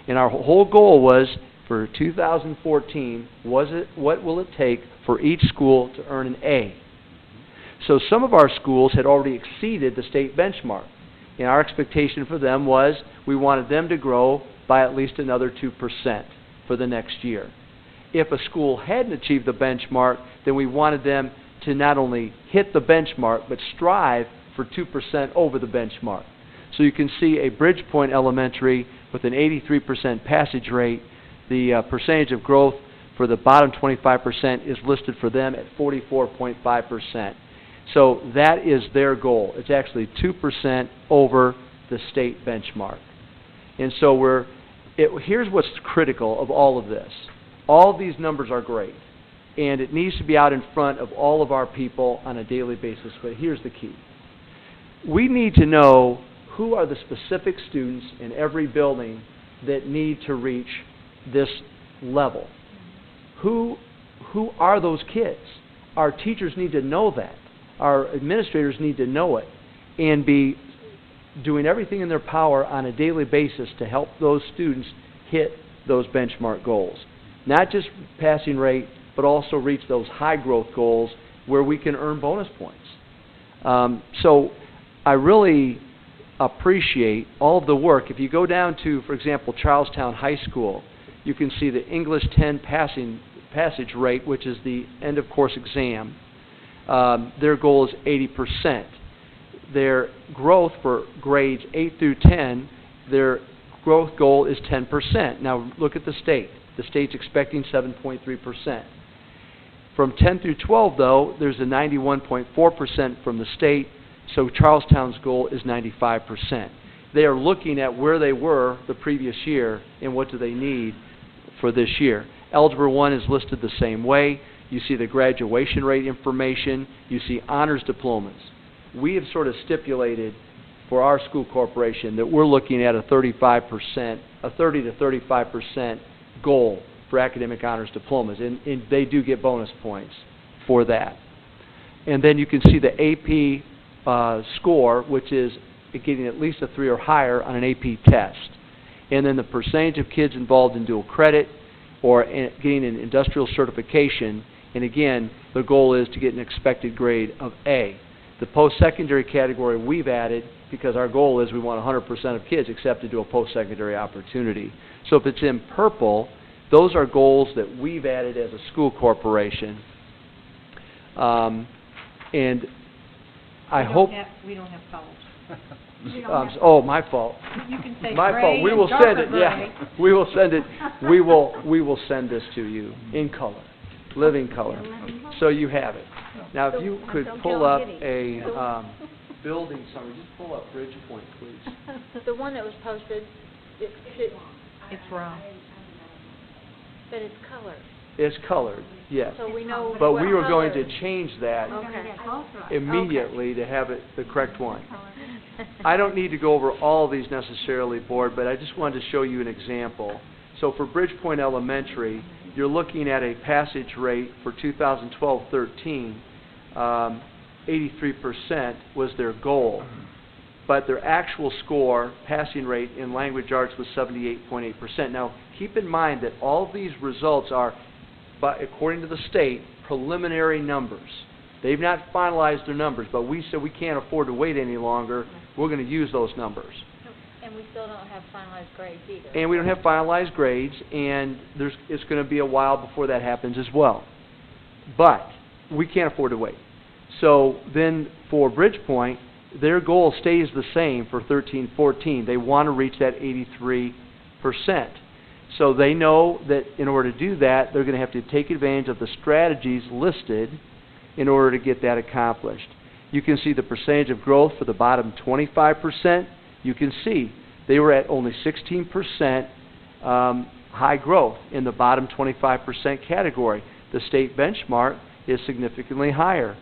S5: And our whole goal was, for 2014, what will it take for each school to earn an A? So some of our schools had already exceeded the state benchmark. And our expectation for them was we wanted them to grow by at least another 2% for the next year. If a school hadn't achieved the benchmark, then we wanted them to not only hit the benchmark, but strive for 2% over the benchmark. So you can see a Bridgepoint Elementary with an 83% passage rate. The percentage of growth for the bottom 25% is listed for them at 44.5%. So that is their goal. It's actually 2% over the state benchmark. And so here's what's critical of all of this. All of these numbers are great, and it needs to be out in front of all of our people on a daily basis, but here's the key. We need to know who are the specific students in every building that need to reach this level. Who are those kids? Our teachers need to know that. Our administrators need to know it and be doing everything in their power on a daily basis to help those students hit those benchmark goals. Not just passing rate, but also reach those high growth goals where we can earn bonus points. So I really appreciate all of the work. If you go down to, for example, Charlestown High School, you can see the English 10 passage rate, which is the end of course exam. Their goal is 80%. Their growth for grades 8 through 10, their growth goal is 10%. Now look at the state. The state's expecting 7.3%. From 10 through 12, though, there's a 91.4% from the state, so Charlestown's goal is 95%. They are looking at where they were the previous year and what do they need for this year. Algebra 1 is listed the same way. You see the graduation rate information. You see honors diplomas. We have sort of stipulated for our school corporation that we're looking at a 30 to 35% goal for academic honors diplomas, and they do get bonus points for that. And then you can see the AP score, which is getting at least a 3 or higher on an AP test. And then the percentage of kids involved in dual credit or getting an industrial certification, and again, the goal is to get an expected grade of A. The post-secondary category we've added because our goal is we want 100% of kids accepted to a post-secondary opportunity. So if it's in purple, those are goals that we've added as a school corporation. And I hope...
S9: We don't have colors.
S5: Oh, my fault.
S9: You can say
S5: my
S9: gray
S5: fault. We will
S9: and
S5: send it.
S9: darker
S5: Yeah,
S9: gray.
S5: we will send it. We will send this to you in color, living color, so you have it. Now, if you could pull up a building summary, just pull up Bridgepoint, please.
S15: The one that was posted,
S9: It's wrong.
S15: but it's colored.
S5: It's colored, yes.
S15: So we know
S5: But
S15: what
S5: we were going to
S15: color.
S5: change that
S15: Okay.
S5: immediately to have it the correct one. I don't need to go over all of these necessarily, Board, but I just wanted to show you an example. So for Bridgepoint Elementary, you're looking at a passage rate for 2012-13. 83% was their goal, but their actual score, passing rate in language arts was 78.8%. Now, keep in mind that all of these results are, according to the state, preliminary numbers. They've not finalized their numbers, but we said we can't afford to wait any longer. We're going to use those numbers.
S15: And we still don't have finalized grades either.
S5: And we don't have finalized grades, and it's going to be a while before that happens as well. But we can't afford to wait. So then for Bridgepoint, their goal stays the same for 13-14. They want to reach that 83%. So they know that in order to do that, they're going to have to take advantage of the strategies listed in order to get that accomplished. You can see the percentage of growth for the bottom 25%. You can see they were at only 16% high growth in the bottom 25% category. The state benchmark is significantly higher.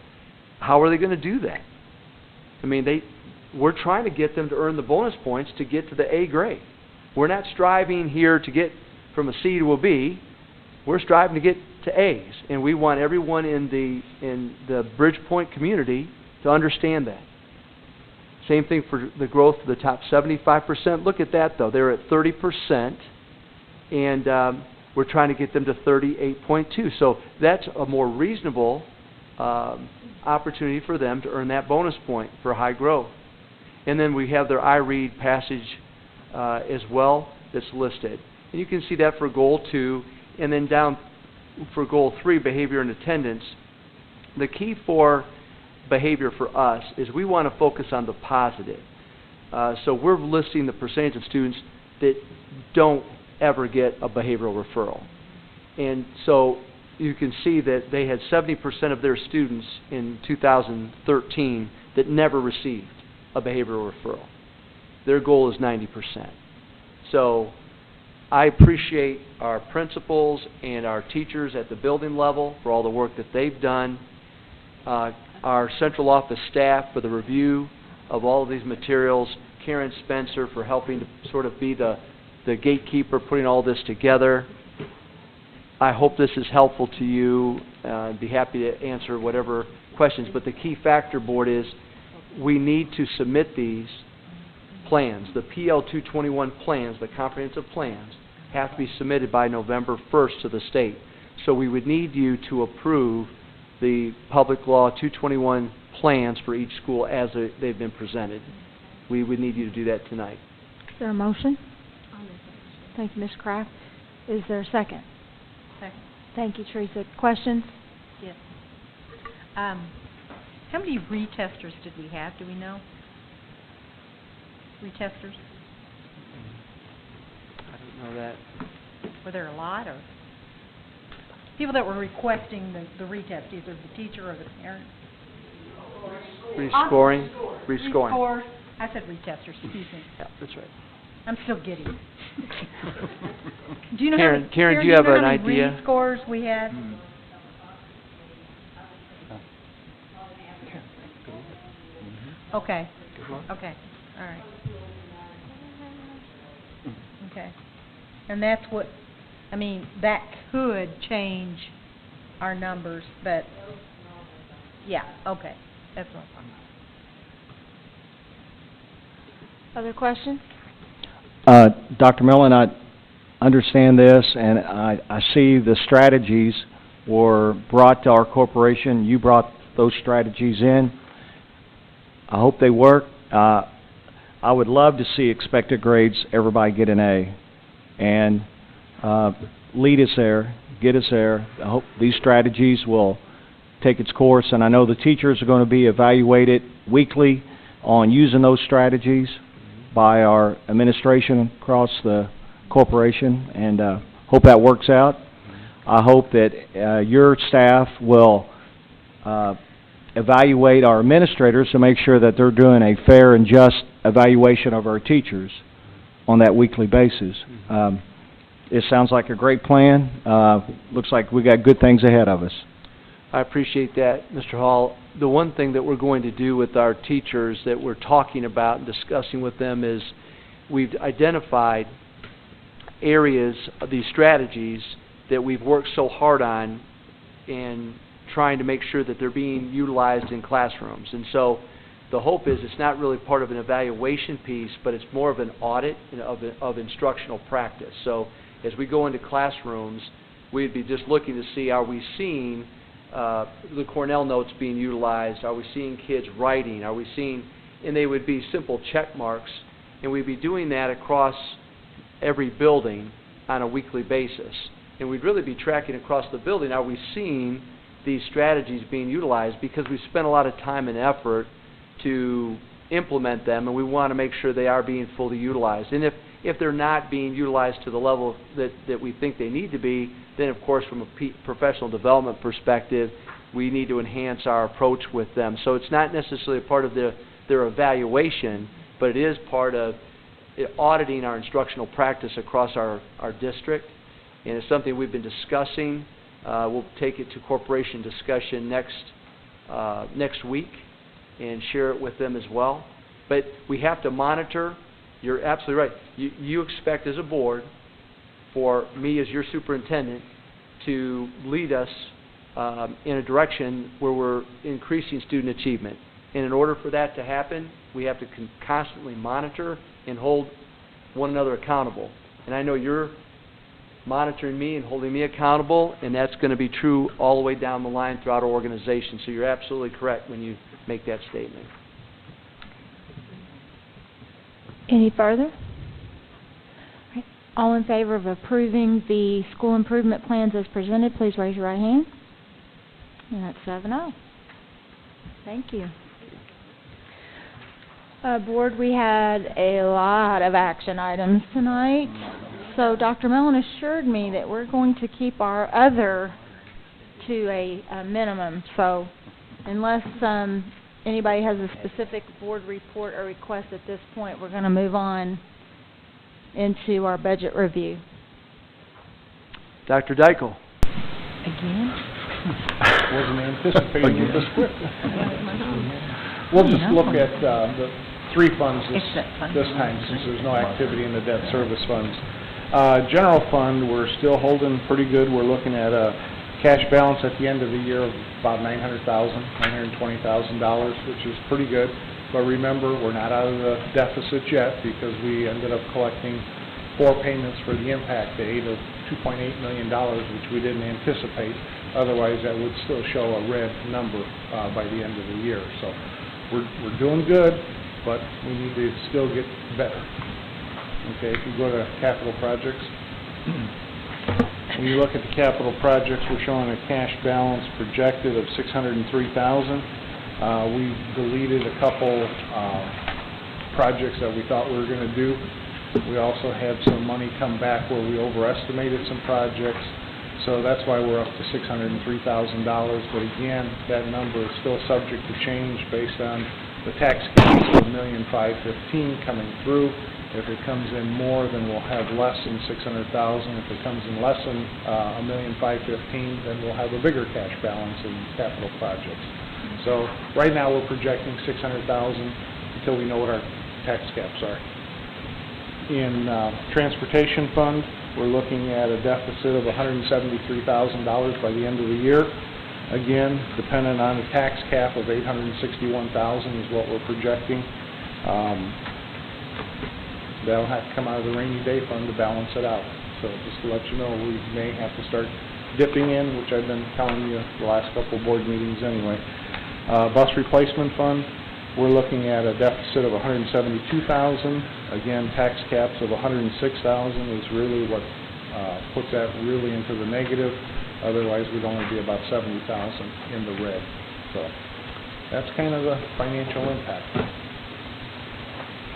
S5: How are they going to do that? I mean, we're trying to get them to earn the bonus points to get to the A grade. We're not striving here to get from a C to a B. We're striving to get to A's, and we want everyone in the Bridgepoint community to understand that. Same thing for the growth of the top 75%. Look at that, though. They're at 30%, and we're trying to get them to 38.2. So that's a more reasonable opportunity for them to earn that bonus point for high growth. And then we have their iRead passage as well that's listed. And you can see that for Goal 2, and then down for Goal 3, behavior and attendance. The key for behavior for us is we want to focus on the positive. So we're listing the percentage of students that don't ever get a behavioral referral. And so you can see that they had 70% of their students in 2013 that never received a behavioral referral. Their goal is 90%. So I appreciate our principals and our teachers at the building level for all the work that they've done, our central office staff for the review of all of these materials, Karen Spencer for helping to sort of be the gatekeeper putting all this together. I hope this is helpful to you. I'd be happy to answer whatever questions, but the key factor, Board, is we need to submit these plans, the PL 221 plans, the comprehensive plans, have to be submitted by November 1st to the state. So we would need you to approve the Public Law 221 plans for each school as they've been presented. We would need you to do that tonight.
S1: Is there a motion? Thank you, Ms. Kraft. Is there a second?
S9: Second.
S1: Thank you, Teresa. Questions?
S9: Yes. How many retesters did we have? Do we know? Retesters?
S5: I don't know that.
S9: Were there a lot, or people that were requesting the retest, either the teacher or the parent?
S5: Rescoring?
S9: Rescores. I said retesters, excuse me.
S5: Yeah, that's right.
S9: I'm still giddy. Do you know
S5: Karen,
S9: Karen,
S5: do you have
S9: know
S5: an
S9: how many
S5: idea?
S9: Rescores we had? Okay. Okay. All right. Okay. And that's what, I mean, that could change our numbers, but, yeah, okay. That's what I'm
S1: Other questions?
S4: Dr. Millen, I understand this, and I see the strategies were brought to our corporation. You brought those strategies in. I hope they work. I would love to see expected grades, everybody get an A, and lead us there, get us there. I hope these strategies will take its course, and I know the teachers are going to be evaluated weekly on using those strategies by our administration across the corporation, and hope that works out. I hope that your staff will evaluate our administrators to make sure that they're doing a fair and just evaluation of our teachers on that weekly basis. It sounds like a great plan. Looks like we got good things ahead of us.
S5: I appreciate that, Mr. Hall. The one thing that we're going to do with our teachers that we're talking about and discussing with them is we've identified areas of these strategies that we've worked so hard on in trying to make sure that they're being utilized in classrooms. And so the hope is it's not really part of an evaluation piece, but it's more of an audit of instructional practice. So as we go into classrooms, we'd be just looking to see, are we seeing the Cornell notes being utilized? Are we seeing kids writing? Are we seeing, and they would be simple check marks, and we'd be doing that across every building on a weekly basis. And we'd really be tracking across the building, are we seeing these strategies being utilized? Because we spent a lot of time and effort to implement them, and we want to make sure they are being fully utilized. And if they're not being utilized to the level that we think they need to be, then of course from a professional development perspective, we need to enhance our approach with them. So it's not necessarily a part of their evaluation, but it is part of auditing our instructional practice across our district. And it's something we've been discussing. We'll take it to corporation discussion next week and share it with them as well. But we have to monitor. You're absolutely right. You expect as a board for me as your superintendent to lead us in a direction where we're increasing student achievement. And in order for that to happen, we have to constantly monitor and hold one another accountable. And I know you're monitoring me and holding me accountable, and that's going to be true all the way down the line throughout our organization. So you're absolutely correct when you make that statement.
S1: Any further? Right. All in favor of approving the school improvement plans as presented, please raise your right hand. And that's 7-0. Thank you. Board, we had a lot of action items tonight. So Dr. Mellon assured me that we're going to keep our other to a minimum. So unless anybody has a specific board report or request at this point, we're going to move on into our budget review.
S5: Dr. Deichel.
S1: Again?
S2: Wasn't anticipating the script. We'll just look at the three funds this time, since there's no activity in the debt service funds. General fund, we're still holding pretty good. We're looking at a cash balance at the end of the year of about $920,000, which is pretty good. But remember, we're not out of the deficit yet, because we ended up collecting 4 payments for the impact aid of $2.8 million, which we didn't anticipate. Otherwise, that would still show a red number by the end of the year. So we're doing good, but we need to still get better. Okay, if you go to capital projects, when you look at the capital projects, we're showing a cash balance projected of $603,000. We deleted a couple projects that we thought we were going to do. We also had some money come back where we overestimated some projects. So that's why we're up to $603,000. But again, that number is still subject to change based on the tax gains of $1,515,000 coming through. If it comes in more, then we'll have less than $600,000. If it comes in less than $1,515,000, then we'll have a bigger cash balance in capital projects. So right now we're projecting $600,000 until we know what our tax caps are. In transportation fund, we're looking at a deficit of $173,000 by the end of the year. Again, dependent on a tax cap of $861,000 is what we're projecting. That'll have to come out of the rainy day fund to balance it out. So just to let you know, we may have to start dipping in, which I've been telling you the last couple of board meetings anyway. Bus replacement fund, we're looking at a deficit of $172,000. Again, tax caps of $106,000 is really what puts that really into the negative. Otherwise, we'd only be about $70,000 in the red. So that's kind of the financial impact.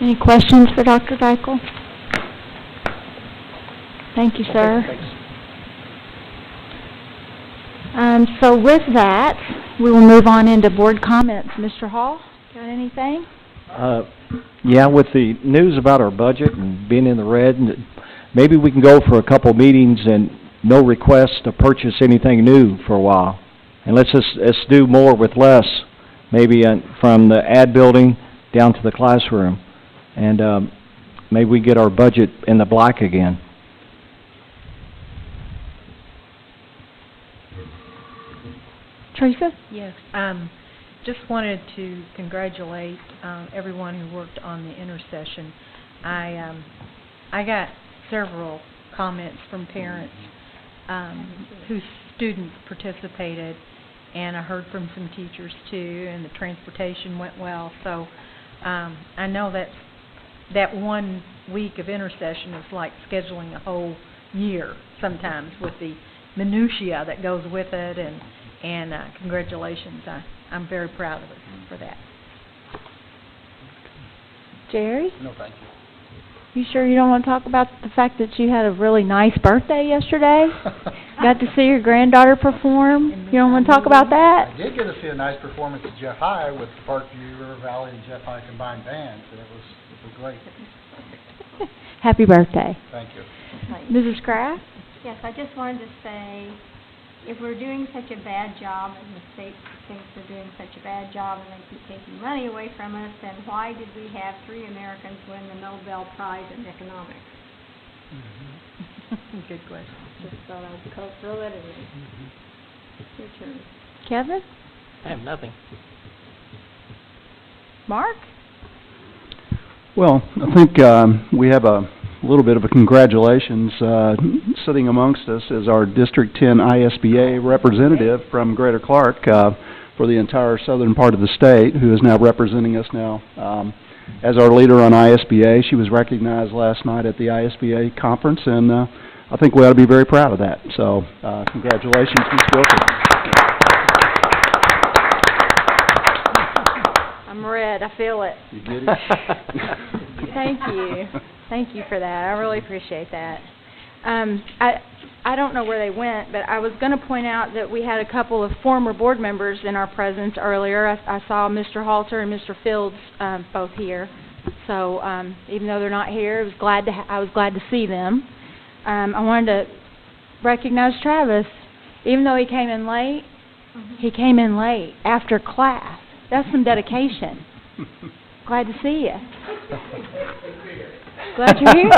S1: Any questions for Dr. Deichel? Thank you, sir.
S2: Okay, thanks.
S1: So with that, we will move on into board comments. Mr. Hall, got anything?
S4: Yeah, with the news about our budget and being in the red, maybe we can go for a couple meetings and no request to purchase anything new for a while. And let's do more with less, maybe from the ad building down to the classroom. And maybe we get our budget in the black again.
S1: Teresa?
S9: Yes. Just wanted to congratulate everyone who worked on the intercession. I got several comments from parents whose students participated, and I heard from some teachers too, and the transportation went well. So I know that 1 week of intercession is like scheduling a whole year sometimes with the minutia that goes with it, and congratulations. I'm very proud of us for that.
S1: Jerry?
S7: No, thank you.
S1: You sure you don't want to talk about the fact that you had a really nice birthday yesterday? Got to see your granddaughter perform? You don't want to talk about that?
S7: I did get to see a nice performance at Jeff High with Parkview, River Valley, and Jeff High combined bands, and it was great.
S1: Happy birthday.
S7: Thank you.
S1: Mrs. Kraft?
S10: Yes, I just wanted to say, if we're doing such a bad job, and the state thinks we're doing such a bad job, and they keep taking money away from us, then why did we have 3 Americans win the Nobel Prize in economics?
S9: Good question.
S10: Just thought I'd go through it, and your turn.
S1: Kevin?
S3: I have nothing.
S1: Mark?
S8: Well, I think we have a little bit of a congratulations. Sitting amongst us is our District 10 ISBA representative from Greater Clark for the entire southern part of the state, who is now representing us now as our leader on ISBA. She was recognized last night at the ISBA conference, and I think we ought to be very proud of that. So congratulations, Ms. Wilson.
S1: I'm red. I feel it.
S8: You get it?
S1: Thank you. Thank you for that. I really appreciate that. I don't know where they went, but I was going to point out that we had a couple of former board members in our presence earlier. I saw Mr. Halter and Mr. Fields both here. So even though they're not here, I was glad to see them. I wanted to recognize Travis. Even though he came in late, he came in late after class. That's some dedication. Glad to see you. Glad you're here.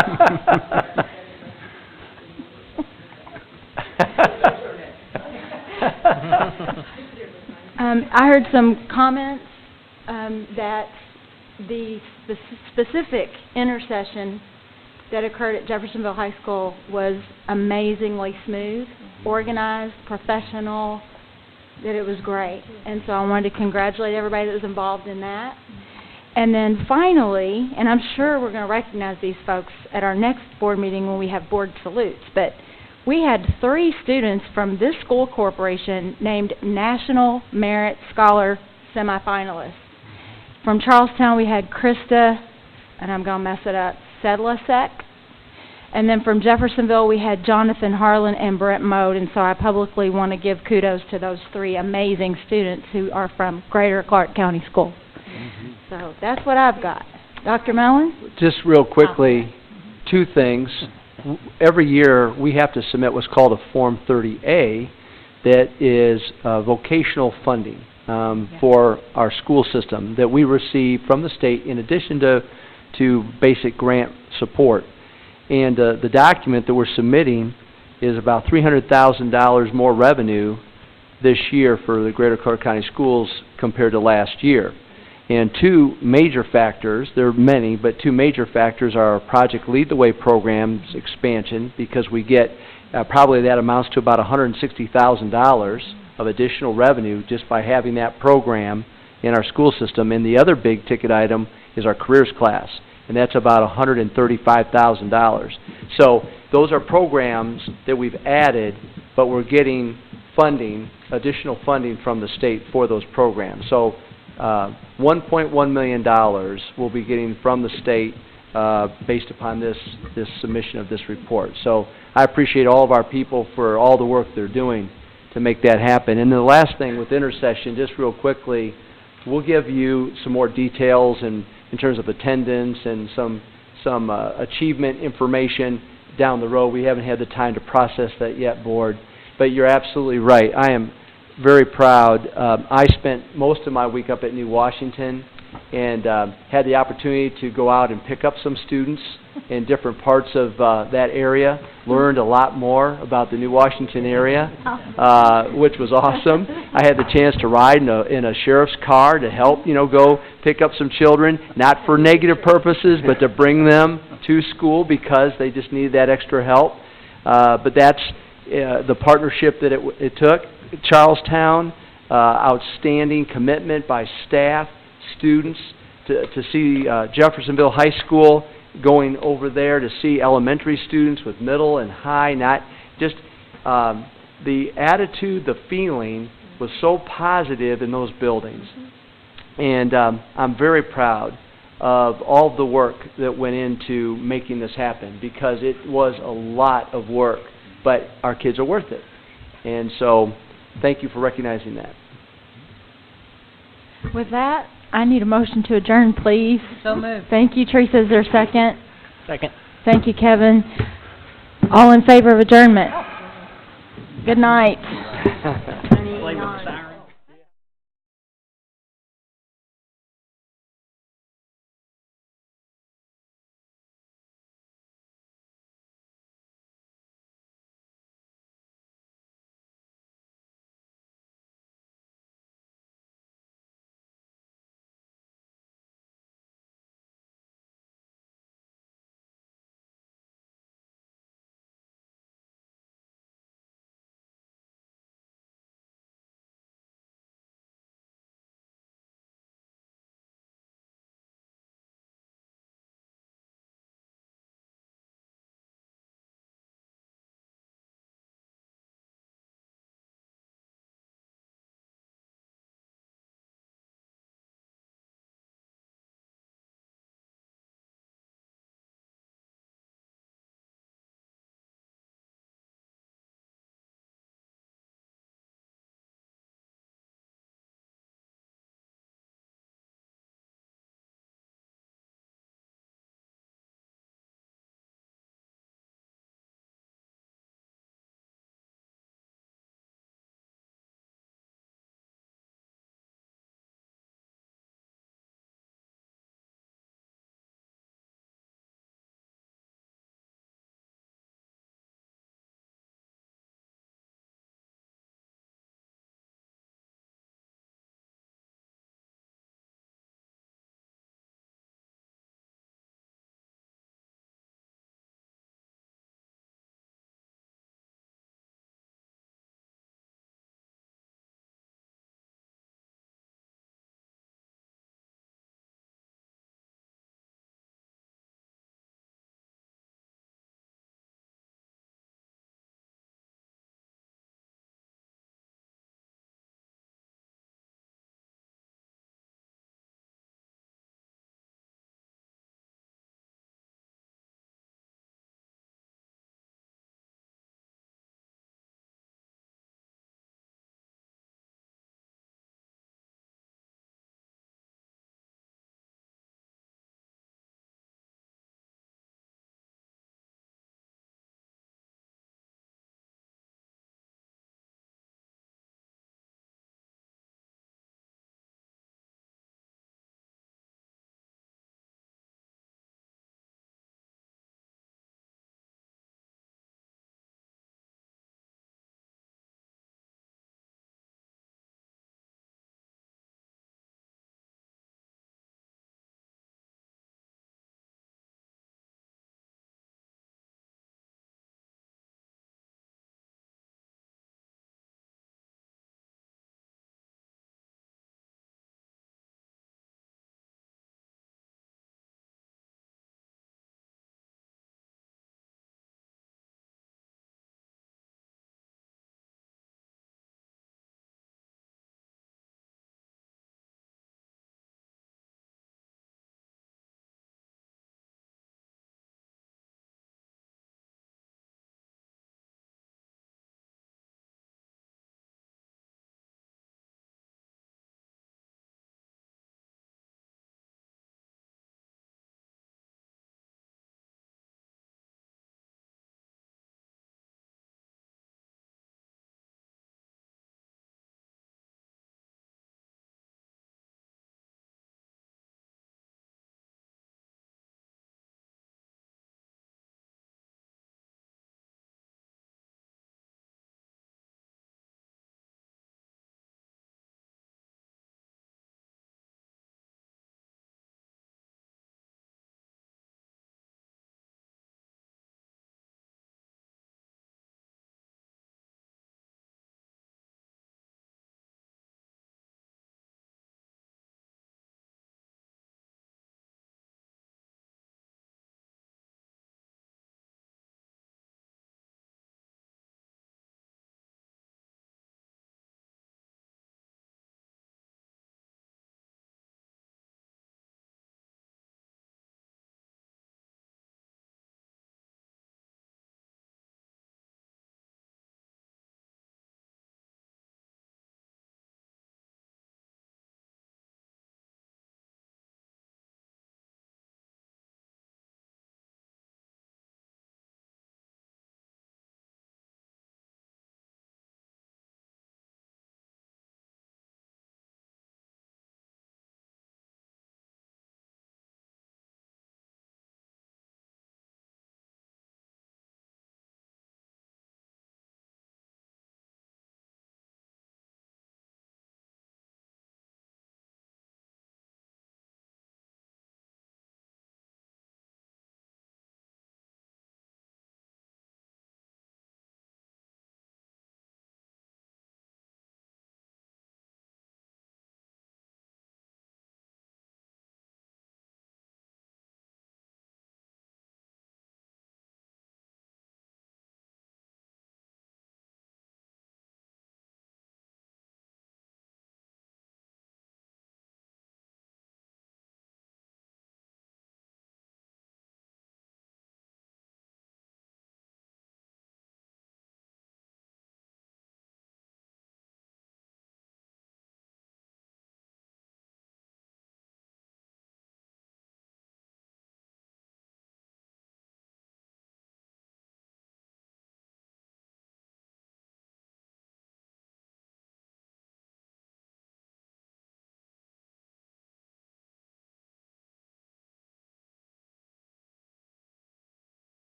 S1: I heard some comments that the specific intercession that occurred at Jeffersonville High School was amazingly smooth, organized, professional, that it was great. And so I wanted to congratulate everybody that was involved in that. And then finally, and I'm sure we're going to recognize these folks at our next board meeting when we have board salutes, but we had 3 students from this school corporation named National Merit Scholar semifinalists. From Charlestown, we had Krista, and I'm going to mess it up, Sedlasek. And then from Jeffersonville, we had Jonathan Harlan and Brett Mode. And so I publicly want to give kudos to those 3 amazing students who are from Greater Clark County School. So that's what I've got. Dr. Mellon?
S11: Just real quickly, 2 things. Every year, we have to submit what's called a Form 30A that is vocational funding for our school system that we receive from the state in addition to basic grant support. And the document that we're submitting is about $300,000 more revenue this year for the Greater Clark County Schools compared to last year. And 2 major factors, there are many, but 2 major factors are our Project Lead the Way program's expansion, because we get probably that amounts to about $160,000 of additional revenue just by having that program in our school system. And the other big ticket item is our careers class, and that's about $135,000. So those are programs that we've added, but we're getting funding, additional funding from the state for those programs. So $1.1 million we'll be getting from the state based upon this submission of this report. So I appreciate all of our people for all the work they're doing to make that happen. And the last thing with Intercession, just real quickly, we'll give you some more details in terms of attendance and some achievement information down the road. We haven't had the time to process that yet, Board. But you're absolutely right. I am very proud. I spent most of my week up at New Washington and had the opportunity to go out and pick up some students in different parts of that area. Learned a lot more about the New Washington area, which was awesome. I had the chance to ride in a sheriff's car to help, go pick up some children, not for negative purposes, but to bring them to school because they just needed that extra help. But that's the partnership that it took. Charlestown, outstanding commitment by staff, students, to see Jeffersonville High School going over there to see elementary students with middle and high, not just the attitude, the feeling was so positive in those buildings. And I'm very proud of all the work that went into making this happen because it was a lot of work, but our kids are worth it. And so thank you for recognizing that.
S1: With that, I need a motion to adjourn, please.
S9: So moved.
S1: Thank you, Teresa. Is there a second?
S3: Second.
S1: Thank you, Kevin. All in favor of adjournment? Good night.